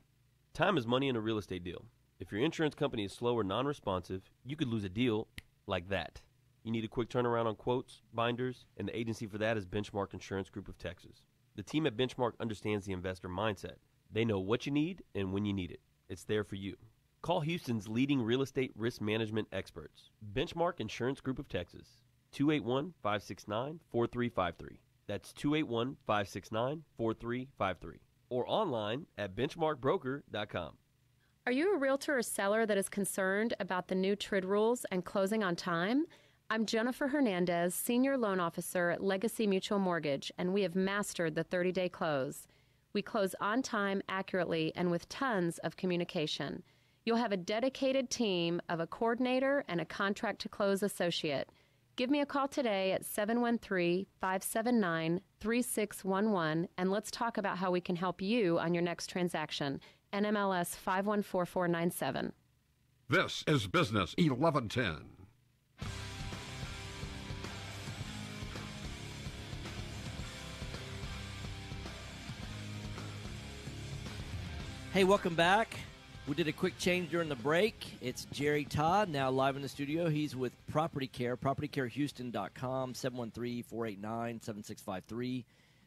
[SPEAKER 10] Time is money in a real estate deal. If your insurance company is slow or non-responsive, you could lose a deal like that. You need a quick turnaround on quotes, binders, and the agency for that is Benchmark Insurance Group of Texas. The team at Benchmark understands the investor mindset. They know what you need and when you need it. It's there for you. Call Houston's leading real estate risk management experts, Benchmark Insurance Group of Texas, 281-569-4353. That's 281-569-4353. Or online at benchmarkbroker.com.
[SPEAKER 8] Are you a realtor or seller that is concerned about the new TRID rules and closing on time? I'm Jennifer Hernandez, Senior Loan Officer at Legacy Mutual Mortgage, and we have mastered the 30-day close. We close on time, accurately, and with tons of communication. You'll have a dedicated team of a coordinator and a contract-to-close associate. Give me a call today at 713-579-3611, and let's talk about how we can help you on your next transaction. NMLS 514497.
[SPEAKER 14] This is Business 1110.
[SPEAKER 1] Hey, welcome back. We did a quick change during the break. It's Jerry Todd, now live in the studio. He's with PropertyCare, PropertyCareHouston.com, 713-489-7653,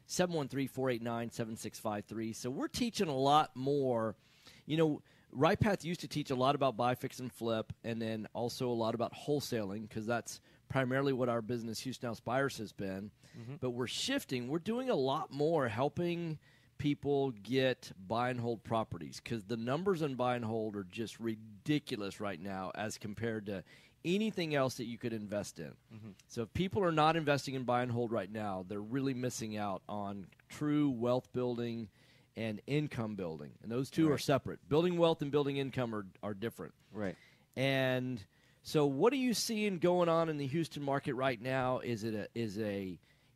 [SPEAKER 1] 713-489-7653. So we're teaching a lot more. You know, Right Path used to teach a lot about buy, fix, and flip, and then also a lot about wholesaling, because that's primarily what our business, Houston House Buyers, has been. Mm-hmm. But we're shifting. We're doing a lot more helping people get buy and hold properties, because the numbers in buy and hold are just ridiculous right now as compared to anything else that you could invest in. Mm-hmm. So if people are not investing in buy and hold right now, they're really missing out on true wealth building and income building. And those two are separate. Building wealth and building income are different.
[SPEAKER 15] Right.
[SPEAKER 1] And so what are you seeing going on in the Houston market right now? Is a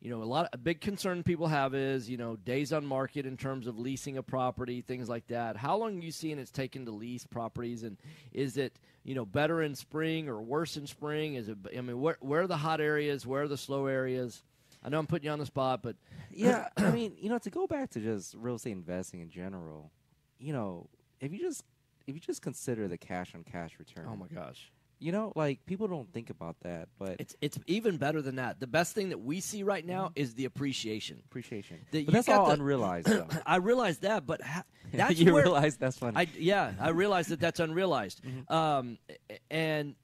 [SPEAKER 1] you know, a big concern people have is, you know, days on market in terms of leasing a property, things like that. How long are you seeing it's taken to lease properties? And is it, you know, better in spring or worse in spring? Is it, I mean, where are the hot areas? Where are the slow areas? I know I'm putting you on the spot, but
[SPEAKER 15] yeah, I mean, you know, to go back to just real estate investing in general, you know, if you just consider the cash on cash return.
[SPEAKER 1] Oh my gosh.
[SPEAKER 15] You know, like, people don't think about that, but
[SPEAKER 1] it's even better than that. The best thing that we see right now is the appreciation.
[SPEAKER 15] But that's all unrealized, though.
[SPEAKER 1] I realize that, but that's
[SPEAKER 15] you realize that's funny.
[SPEAKER 1] I realize that that's unrealized. Mm-hmm. And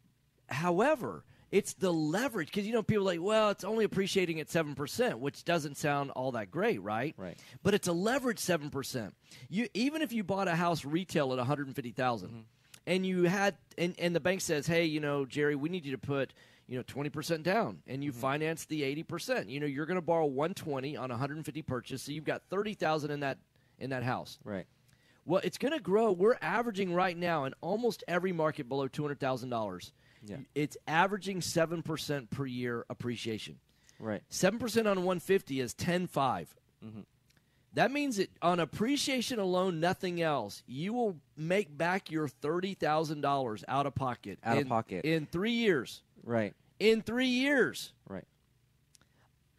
[SPEAKER 1] However, it's the leverage because people are like, well, it's only appreciating at 7%, which doesn't sound all that great, right?
[SPEAKER 15] Right.
[SPEAKER 1] But it's a leverage 7%. Even if you bought a house retail at $150,000, and you had, and the bank says, hey, Jerry, we need you to put 20% down, and you finance the 80%. You're going to borrow $120 on a $150 purchase, so you've got $30,000 in that house.
[SPEAKER 15] Right.
[SPEAKER 1] Well, it's going to grow. We're averaging right now in almost every market below $200,000.
[SPEAKER 15] Yeah.
[SPEAKER 1] It's averaging 7% per year appreciation.
[SPEAKER 15] Right.
[SPEAKER 1] 7% on 150 is 10.5. That means that on appreciation alone, nothing else, you will make back your $30,000 out of pocket. In 3 years.
[SPEAKER 15] Right.
[SPEAKER 1] In 3 years.
[SPEAKER 15] Right.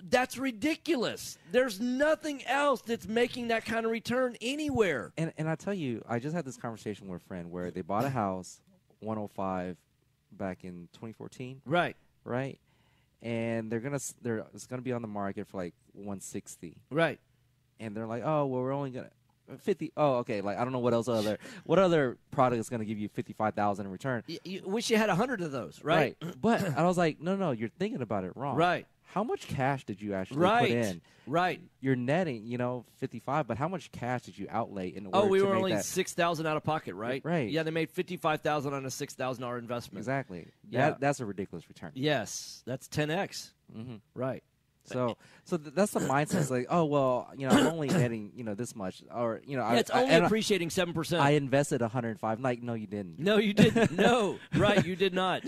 [SPEAKER 1] That's ridiculous. There's nothing else that's making that kind of return anywhere.
[SPEAKER 15] And I tell you, I just had this conversation with a friend where they bought a house, 105, back in 2014.
[SPEAKER 1] Right.
[SPEAKER 15] Right. And it's gonna be on the market for like 160.
[SPEAKER 1] Right.
[SPEAKER 15] And they're like, oh well, we're only gonna 50. Oh, okay. Like I don't know what other product is gonna give you 55,000 in return.
[SPEAKER 1] You wish you had 100 of those, right?
[SPEAKER 15] But I was like, no, you're thinking about it wrong.
[SPEAKER 1] Right.
[SPEAKER 15] How much cash did you actually put in?
[SPEAKER 1] Right.
[SPEAKER 15] You're netting, 55, but how much cash did you outlay in order to
[SPEAKER 1] we
[SPEAKER 15] make
[SPEAKER 1] were only
[SPEAKER 15] that?
[SPEAKER 1] $6,000 out of pocket, right?
[SPEAKER 15] Right.
[SPEAKER 1] Yeah, they made $55,000 on a $6,000 investment.
[SPEAKER 15] Exactly.
[SPEAKER 1] Yeah.
[SPEAKER 15] That's a ridiculous return.
[SPEAKER 1] Yes, that's 10x. Right.
[SPEAKER 15] So that's the mindset. It's like, oh well, I'm only netting, this much, or
[SPEAKER 1] it's only appreciating 7%.
[SPEAKER 15] I invested 105. Like, no, you didn't.
[SPEAKER 1] No, you didn't. No, right, you did not.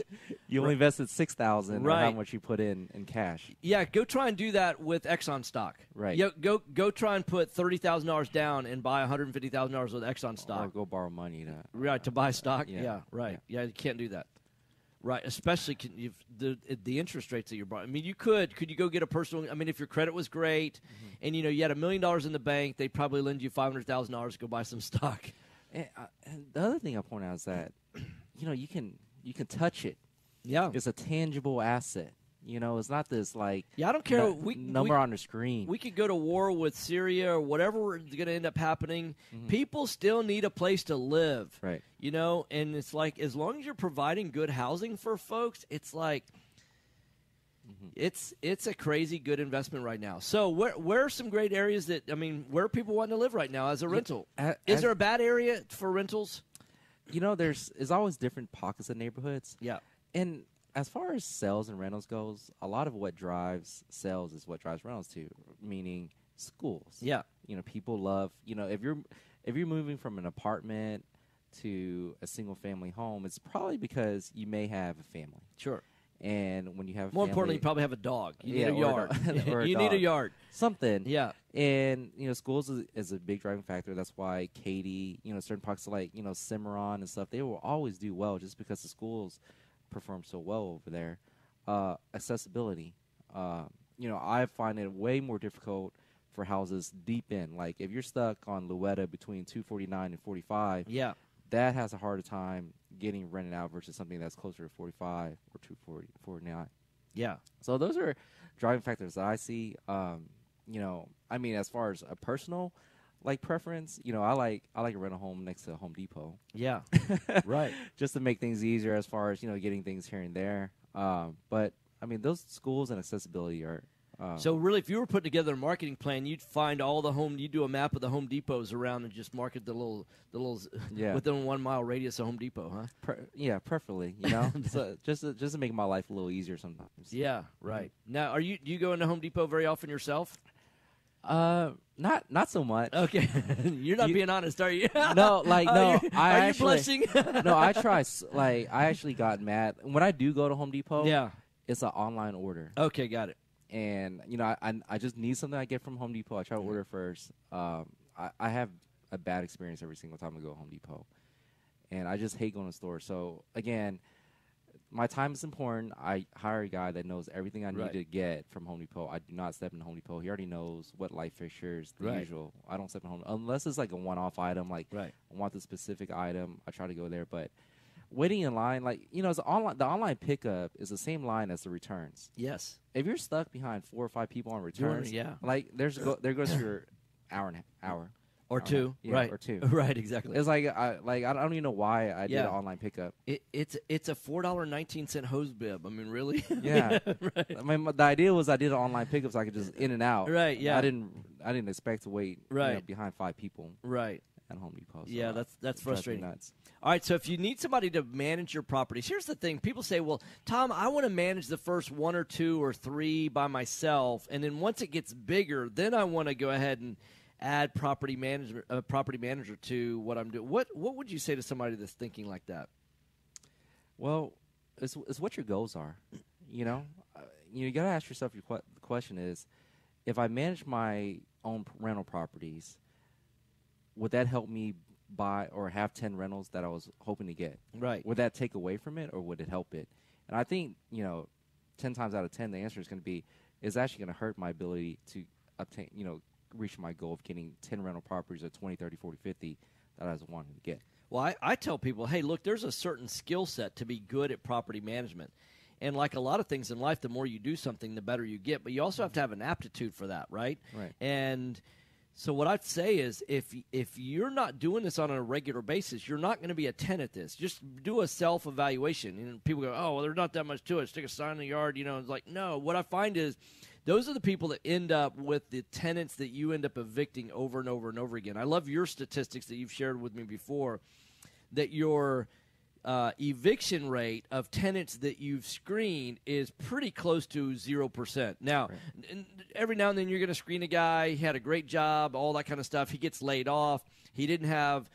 [SPEAKER 15] You only invested 6,000.
[SPEAKER 1] Right.
[SPEAKER 15] Or how much you put in cash.
[SPEAKER 1] Yeah, go try and do that with Exxon stock.
[SPEAKER 15] Right.
[SPEAKER 1] Yeah, go try and put $30,000 down and buy $150,000 with Exxon stock.
[SPEAKER 15] Or go borrow money
[SPEAKER 1] to buy stock.
[SPEAKER 15] Yeah.
[SPEAKER 1] Right. Yeah, you can't do that. Right, especially if the interest rates that you're buying. I mean, could you go get a personal? I mean, if your credit was great, and you had $1 million in the bank, they'd probably lend you $500,000 to go buy some stock.
[SPEAKER 15] And the other thing I point out is that you can touch it.
[SPEAKER 1] Yeah,
[SPEAKER 15] it's a tangible asset. It's not this like
[SPEAKER 1] I don't care
[SPEAKER 15] number on the screen.
[SPEAKER 1] We could go to war with Syria or whatever is going to end up happening. People still need a place to live,
[SPEAKER 15] right?
[SPEAKER 1] And it's like as long as you're providing good housing for folks, it's like it's a crazy good investment right now. So where are some great areas where are people wanting to live right now as a rental? Is there a bad area for rentals?
[SPEAKER 15] There's always different pockets of neighborhoods.
[SPEAKER 1] Yeah,
[SPEAKER 15] and as far as sales and rentals goes, a lot of what drives sales is what drives rentals too, meaning schools.
[SPEAKER 1] Yeah.
[SPEAKER 15] People love, if you're moving from an apartment to a single family home, it's probably because you may have a family.
[SPEAKER 1] Sure.
[SPEAKER 15] And when you have
[SPEAKER 1] more importantly, you probably have a dog. You need a yard. You need a yard.
[SPEAKER 15] Something.
[SPEAKER 1] Yeah.
[SPEAKER 15] And schools is a big driving factor. That's why Katy, certain parts like Cimarron and stuff, they will always do well just because the schools perform so well over there. Accessibility. I find it way more difficult for houses deep in. Like if you're stuck on Louetta between 249 and 45,
[SPEAKER 1] yeah,
[SPEAKER 15] that has a harder time getting rented out versus something that's closer to 45 or 240, 49.
[SPEAKER 1] Yeah.
[SPEAKER 15] So those are driving factors that I see. As far as a personal preference, I like to rent a home next to a Home Depot.
[SPEAKER 1] Yeah. Right.
[SPEAKER 15] Just to make things easier as far as, getting things here and there. But those schools and accessibility are.
[SPEAKER 1] So really, if you were putting together a marketing plan, you'd find you'd do a map of the Home Depots around and just market the little within 1 mile radius of Home Depot, huh?
[SPEAKER 15] Preferably, so just to make my life a little easier sometimes.
[SPEAKER 1] Yeah, right. Now, do you go into Home Depot very often yourself?
[SPEAKER 15] Not so much.
[SPEAKER 1] Okay, you're not being honest, are you?
[SPEAKER 15] No, no.
[SPEAKER 1] Are you blushing?
[SPEAKER 15] No, I try. I actually got mad when I do go to Home Depot.
[SPEAKER 1] Yeah,
[SPEAKER 15] it's an online order.
[SPEAKER 1] Okay, got it.
[SPEAKER 15] And I just need something I get from Home Depot. I try to order first. I have a bad experience every single time I go to Home Depot, and I just hate going to stores. So again, my time is important. I hire a guy that knows everything I need to get from Home Depot. I do not step in Home Depot. He already knows what light fixtures, the usual. I don't step in Home unless it's like a one-off item. Like I want the specific item. I try to go there, but waiting in line, the online pickup is the same line as the returns.
[SPEAKER 1] Yes.
[SPEAKER 15] If you're stuck behind 4 or 5 people on returns, there goes your hour.
[SPEAKER 1] Or two,
[SPEAKER 15] yeah,
[SPEAKER 1] right?
[SPEAKER 15] Or two,
[SPEAKER 1] right? Exactly.
[SPEAKER 15] It's like I don't even know why I did an online pickup.
[SPEAKER 1] It's a $4.19 hose bib. I mean, really?
[SPEAKER 15] Yeah.
[SPEAKER 1] right.
[SPEAKER 15] I mean, the idea was I did an online pickup so I could just in and out.
[SPEAKER 1] Right. Yeah.
[SPEAKER 15] I didn't expect to wait.
[SPEAKER 1] Right.
[SPEAKER 15] Behind 5 people.
[SPEAKER 1] Right.
[SPEAKER 15] At Home Depot. So
[SPEAKER 1] yeah, that's frustrating.
[SPEAKER 15] Nuts.
[SPEAKER 1] All right, so if you need somebody to manage your properties, here's the thing. People say, well, Tom, I want to manage the first 1 or 2 or 3 by myself, and then once it gets bigger, then I want to go ahead and add property manager to what I'm doing. What would you say to somebody that's thinking like that?
[SPEAKER 15] Well, it's what your goals are. You got to ask yourself the question is, if I manage my own rental properties, would that help me buy or have 10 rentals that I was hoping to get?
[SPEAKER 1] Right.
[SPEAKER 15] Would that take away from it, or would it help it? And I think 10 times out of 10, the answer is going to be, it's actually going to hurt my ability to obtain, reach my goal of getting 10 rental properties or 20, 30, 40, 50 that I was wanting to get.
[SPEAKER 1] Well, I tell people, hey, look, there's a certain skill set to be good at property management. And like a lot of things in life, the more you do something, the better you get. But you also have to have an aptitude for that, right?
[SPEAKER 15] Right.
[SPEAKER 1] And so what I'd say is if you're not doing this on a regular basis, you're not going to be a 10 at this. Just do a self-evaluation. And people go, oh, well, there's not that much to it. Stick a sign in the yard. It's like, no. What I find is those are the people that end up with the tenants that you end up evicting over and over and over again. I love your statistics that you've shared with me before, that your eviction rate of tenants that you've screened is pretty close to 0%. Now, every now and then you're going to screen a guy. He had a great job, all that kind of stuff. He gets laid off. He didn't have,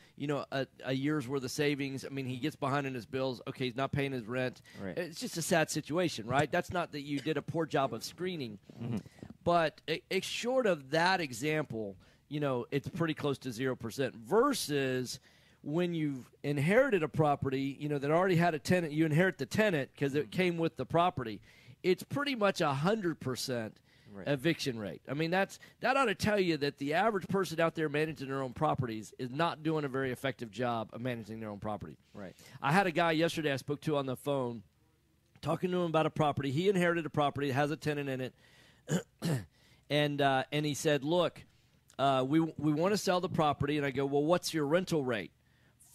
[SPEAKER 1] a year's worth of savings. I mean, he gets behind in his bills. Okay, he's not paying his rent.
[SPEAKER 15] Right.
[SPEAKER 1] It's just a sad situation, right? That's not that you did a poor job of screening. Mm-hmm. But short of that example, it's pretty close to 0% versus when you've inherited a property, that already had a tenant, you inherit the tenant because it came with the property. It's pretty much 100% eviction rate. I mean, that ought to tell you that the average person out there managing their own properties is not doing a very effective job of managing their own property.
[SPEAKER 15] Right.
[SPEAKER 1] I had a guy yesterday I spoke to on the phone talking to him about a property. He inherited a property. It has a tenant in it. And he said, look, we want to sell the property. And I go, well, what's your rental rate?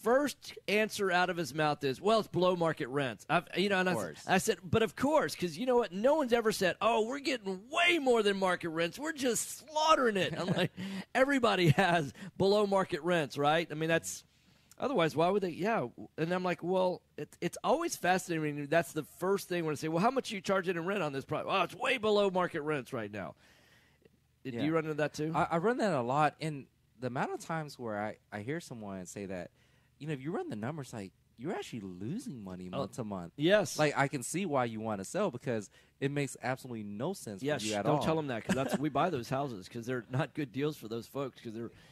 [SPEAKER 1] First answer out of his mouth is, well, it's below market rents. I said, but of course, because you know what? No one's ever said, oh, we're getting way more than market rents. We're just slaughtering it. I'm like, everybody has below market rents, right? I mean, that's otherwise, why would they? Yeah. And I'm like, well, it's always fascinating. That's the first thing when I say, well, how much are you charging in rent on this property? Oh, it's way below market rents right now. Do you run into that too?
[SPEAKER 15] I run that a lot. And the amount of times where I hear someone say that, if you run the numbers, like, you're actually losing money month to month.
[SPEAKER 1] Yes.
[SPEAKER 15] Like, I can see why you want to sell because it makes absolutely no sense for you at all.
[SPEAKER 1] Don't tell them that because we buy those houses because they're not good deals for those folks.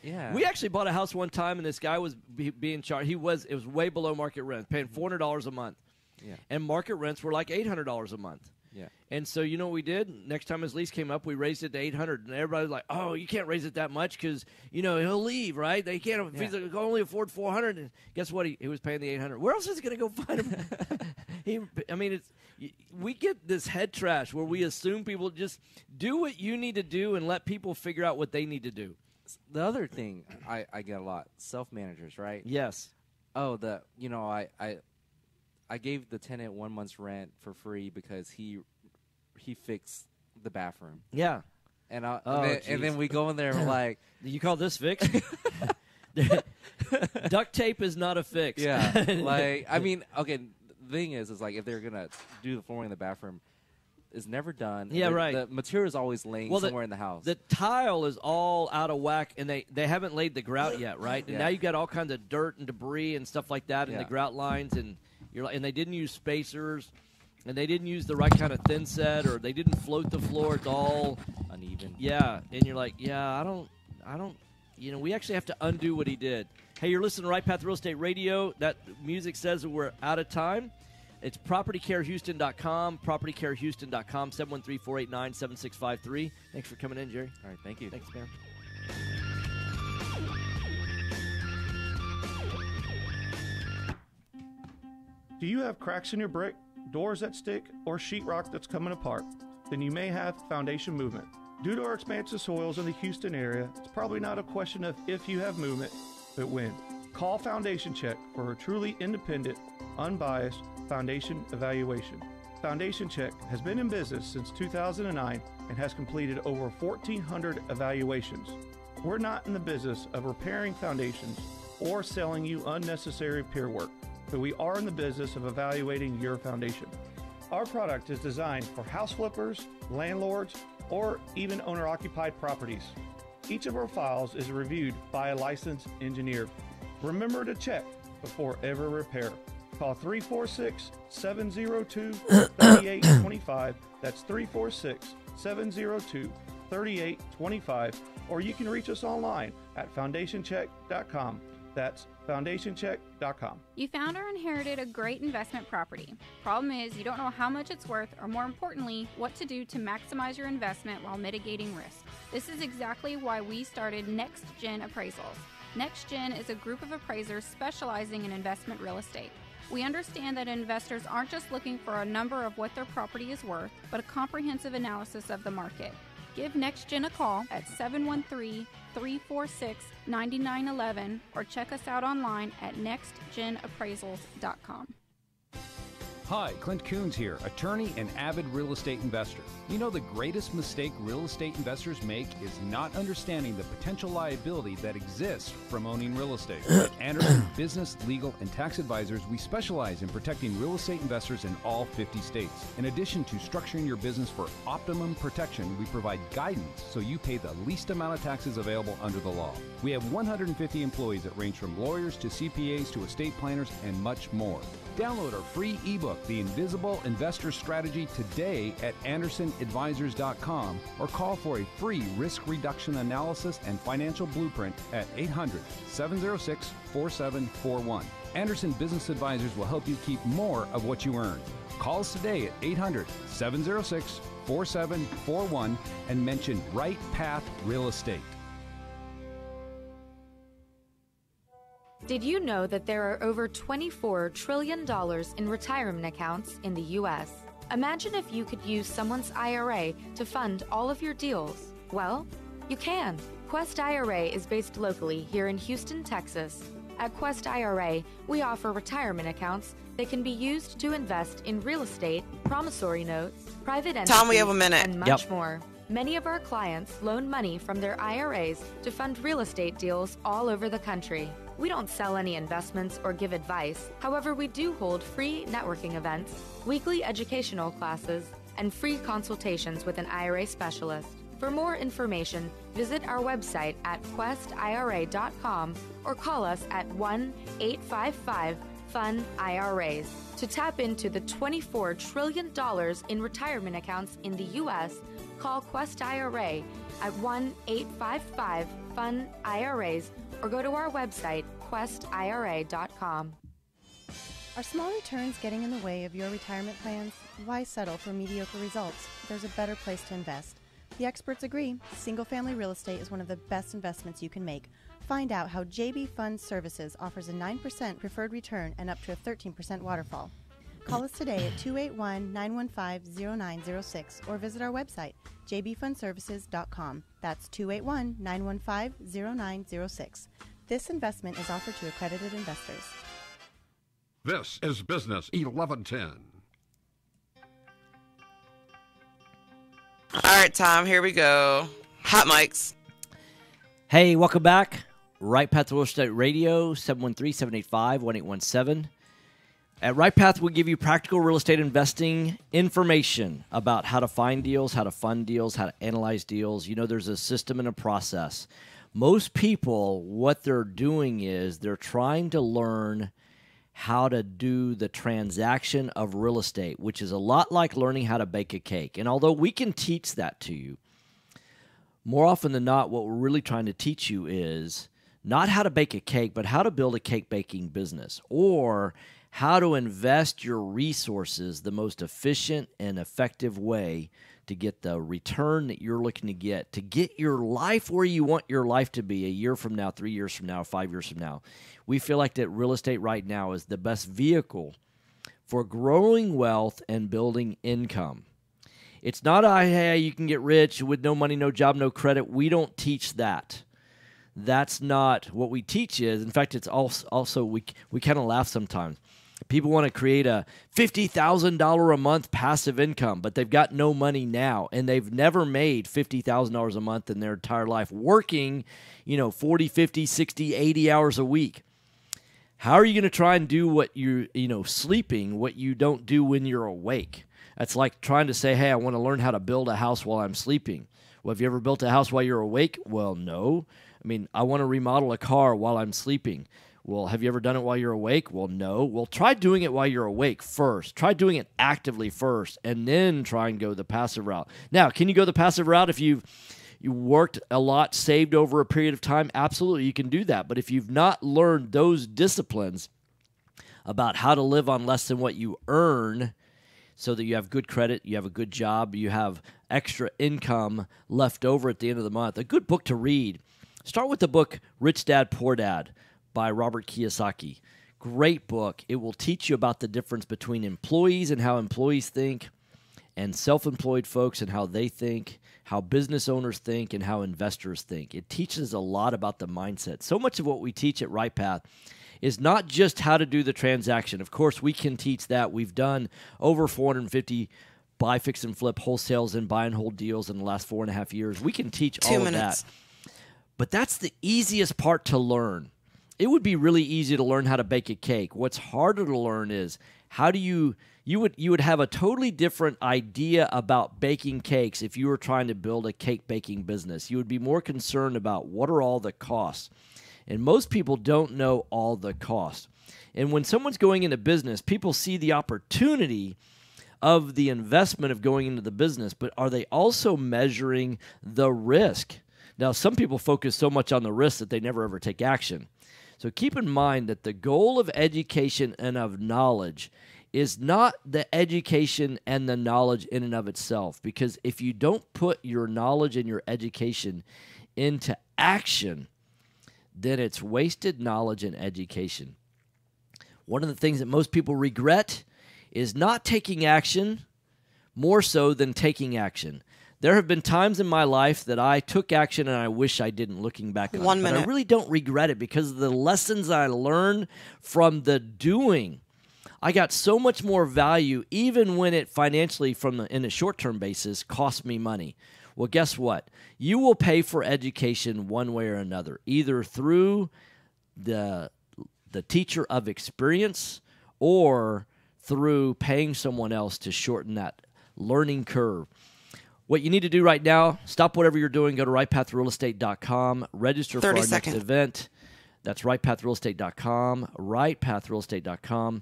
[SPEAKER 15] Yeah.
[SPEAKER 1] We actually bought a house one time and this guy was being charged. It was way below market rent, paying $400 a month.
[SPEAKER 15] Yeah.
[SPEAKER 1] And market rents were like $800 a month.
[SPEAKER 15] Yeah.
[SPEAKER 1] And so you know what we did? Next time his lease came up, we raised it to $800, and everybody was like, "Oh, you can't raise it that much because he'll leave, right? They can't. If he can only afford $400." And guess what? He was paying the $800. Where else is he going to go find him? We get this head trash where we assume people just do what you need to do and let people figure out what they need to do.
[SPEAKER 15] The other thing I get a lot, self-managers, right?
[SPEAKER 1] Yes.
[SPEAKER 15] Oh, I gave the tenant 1 month's rent for free because he fixed the bathroom.
[SPEAKER 1] Yeah.
[SPEAKER 15] And then we go in there and we're like,
[SPEAKER 1] you call this fixed? Duct tape is not a fix.
[SPEAKER 15] Yeah. Like, I mean, okay, the thing is like if they're going to do the flooring in the bathroom, it's never done.
[SPEAKER 1] Yeah, right.
[SPEAKER 15] The material is always laying somewhere in the house.
[SPEAKER 1] The tile is all out of whack, and they haven't laid the grout yet, right? And now you got all kinds of dirt and debris and stuff like that in the grout lines, and they didn't use spacers, and they didn't use the right kind of thin set, or they didn't float the floor. It's all
[SPEAKER 15] uneven.
[SPEAKER 1] Yeah, and you're like, I don't. We actually have to undo what he did. Hey, you're listening to Right Path Real Estate Radio. That music says that we're out of time. It's PropertyCareHouston.com, PropertyCareHouston.com, 713-489-7653. Thanks for coming in, Jerry.
[SPEAKER 15] All right, thank you.
[SPEAKER 1] Thanks, man.
[SPEAKER 13] Do you have cracks in your brick, doors that stick, or sheetrock that's coming apart? Then you may have foundation movement. Due to our expansive soils in the Houston area, it's probably not a question of if you have movement, but when. Call Foundation Check for a truly independent, unbiased foundation evaluation. Foundation Check has been in business since 2009 and has completed over 1,400 evaluations. We're not in the business of repairing foundations or selling you unnecessary peer work, but we are in the business of evaluating your foundation. Our product is designed for house flippers, landlords, or even owner-occupied properties. Each of our files is reviewed by a licensed engineer. Remember to check before every repair. Call 346-702-3825. That's 346-702-3825. Or you can reach us online at foundationcheck.com. That's foundationcheck.com.
[SPEAKER 9] You found or inherited a great investment property. Problem is, you don't know how much it's worth, or more importantly, what to do to maximize your investment while mitigating risk. This is exactly why we started NextGen Appraisals. NextGen is a group of appraisers specializing in investment real estate. We understand that investors aren't just looking for a number of what their property is worth, but a comprehensive analysis of the market. Give NextGen a call at 713-346-9911 or check us out online at nextgenappraisals.com.
[SPEAKER 16] Hi, Clint Coons here, attorney and avid real estate investor. You know the greatest mistake real estate investors make is not understanding the potential liability that exists from owning real estate. At Anderson Business, Legal, and Tax Advisors, we specialize in protecting real estate investors in all 50 states. In addition to structuring your business for optimum protection, we provide guidance so you pay the least amount of taxes available under the law. We have 150 employees that range from lawyers to CPAs to estate planners and much more. Download our free ebook, The Invisible Investor Strategy, today at AndersonAdvisors.com or call for a free risk reduction analysis and financial blueprint at 800-706-4741. Anderson Business Advisors will help you keep more of what you earn. Call us today at 800-706-4741 and mention Right Path Real Estate.
[SPEAKER 12] Did you know that there are over $24 trillion in retirement accounts in the U.S.? Imagine if you could use someone's IRA to fund all of your deals. Well, you can. Quest IRA is based locally here in Houston, Texas. At Quest IRA, we offer retirement accounts that can be used to invest in real estate, promissory notes, private entities,
[SPEAKER 3] Tom, we have a minute.
[SPEAKER 12] and much more. Many of our clients loan money from their IRAs to fund real estate deals all over the country. We don't sell any investments or give advice. However, we do hold free networking events, weekly educational classes, and free consultations with an IRA specialist. For more information, visit our website at questira.com or call us at 1-855-FUN-IRAs. To tap into the $24 trillion in retirement accounts in the U.S., call Quest IRA at 1-855-FUN-IRAs or go to our website, questira.com.
[SPEAKER 17] Are small returns getting in the way of your retirement plans? Why settle for mediocre results? There's a better place to invest. The experts agree. Single-family real estate is one of the best investments you can make. Find out how JB Fund Services offers a 9% preferred return and up to a 13% waterfall. Call us today at 281-915-0906 or visit our website, jbfundservices.com. That's 281-915-0906. This investment is offered to accredited investors.
[SPEAKER 14] This is Business 1110.
[SPEAKER 3] All right, Tom, here we go. Hot mics.
[SPEAKER 1] Hey, welcome back. Right Path Real Estate Radio, 713-785-1817. At Right Path, we give you practical real estate investing information about how to find deals, how to fund deals, how to analyze deals. You know, there's a system and a process. Most people, what they're doing is they're trying to learn how to do the transaction of real estate, which is a lot like learning how to bake a cake. And although we can teach that to you, more often than not, what we're really trying to teach you is not how to bake a cake, but how to build a cake baking business, or how to invest your resources the most efficient and effective way to get the return that you're looking to get your life where you want your life to be a year from now, 3 years from now, 5 years from now. We feel like that real estate right now is the best vehicle for growing wealth and building income. It's not hey, you can get rich with no money, no job, no credit. We don't teach that. That's not what we teach is. In fact, it's also we kind of laugh sometimes. People want to create a $50,000 a month passive income, but they've got no money now, and they've never made $50,000 a month in their entire life working, 40, 50, 60, 80 hours a week. How are you going to try and do what sleeping, what you don't do when you're awake? That's like trying to say, hey, I want to learn how to build a house while I'm sleeping. Well, have you ever built a house while you're awake? Well, no. I mean, I want to remodel a car while I'm sleeping. Well, have you ever done it while you're awake? Well, no. Well, try doing it while you're awake first. Try doing it actively first, and then try and go the passive route. Now, can you go the passive route if you worked a lot, saved over a period of time? Absolutely, you can do that. But if you've not learned those disciplines about how to live on less than what you earn so that you have good credit, you have a good job, you have extra income left over at the end of the month, a good book to read. Start with the book Rich Dad, Poor Dad by Robert Kiyosaki. Great book. It will teach you about the difference between employees and how employees think, and self-employed folks and how they think, how business owners think, and how investors think. It teaches a lot about the mindset. So much of what we teach at Right Path is not just how to do the transaction. Of course, we can teach that. We've done over 450 buy, fix, and flip wholesales and buy and hold deals in the last 4.5 years. We can teach all of that. But that's the easiest part to learn. It would be really easy to learn how to bake a cake. What's harder to learn is how do you would have a totally different idea about baking cakes if you were trying to build a cake baking business. You would be more concerned about what are all the costs. And most people don't know all the costs. And when someone's going into business, people see the opportunity of the investment of going into the business, but are they also measuring the risk? Now, some people focus so much on the risk that they never ever take action. So keep in mind that the goal of education and of knowledge is not the education and the knowledge in and of itself. Because if you don't put your knowledge and your education into action, then it's wasted knowledge and education. One of the things that most people regret is not taking action more so than taking action. There have been times in my life that I took action and I wish I didn't, looking back on it.
[SPEAKER 3] 1 minute.
[SPEAKER 1] But I really don't regret it because of the lessons I learned from the doing. I got so much more value even when it financially, in a short-term basis, cost me money. Well, guess what? You will pay for education one way or another, either through the teacher of experience or through paying someone else to shorten that learning curve. What you need to do right now, stop whatever you're doing, go to rightpathrealestate.com, register for our next event. That's rightpathrealestate.com, rightpathrealestate.com.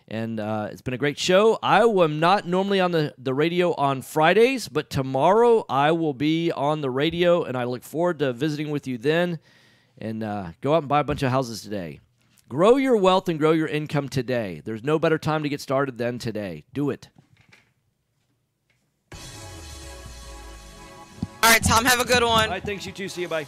[SPEAKER 1] And it's been a great show. I am not normally on the radio on Fridays, but tomorrow I will be on the radio, and I look forward to visiting with you then. And go out and buy a bunch of houses today. Grow your wealth and grow your income today. There's no better time to get started than today. Do it.
[SPEAKER 3] All right, Tom, have a good one.
[SPEAKER 1] All right, thanks. You too. See you. Bye.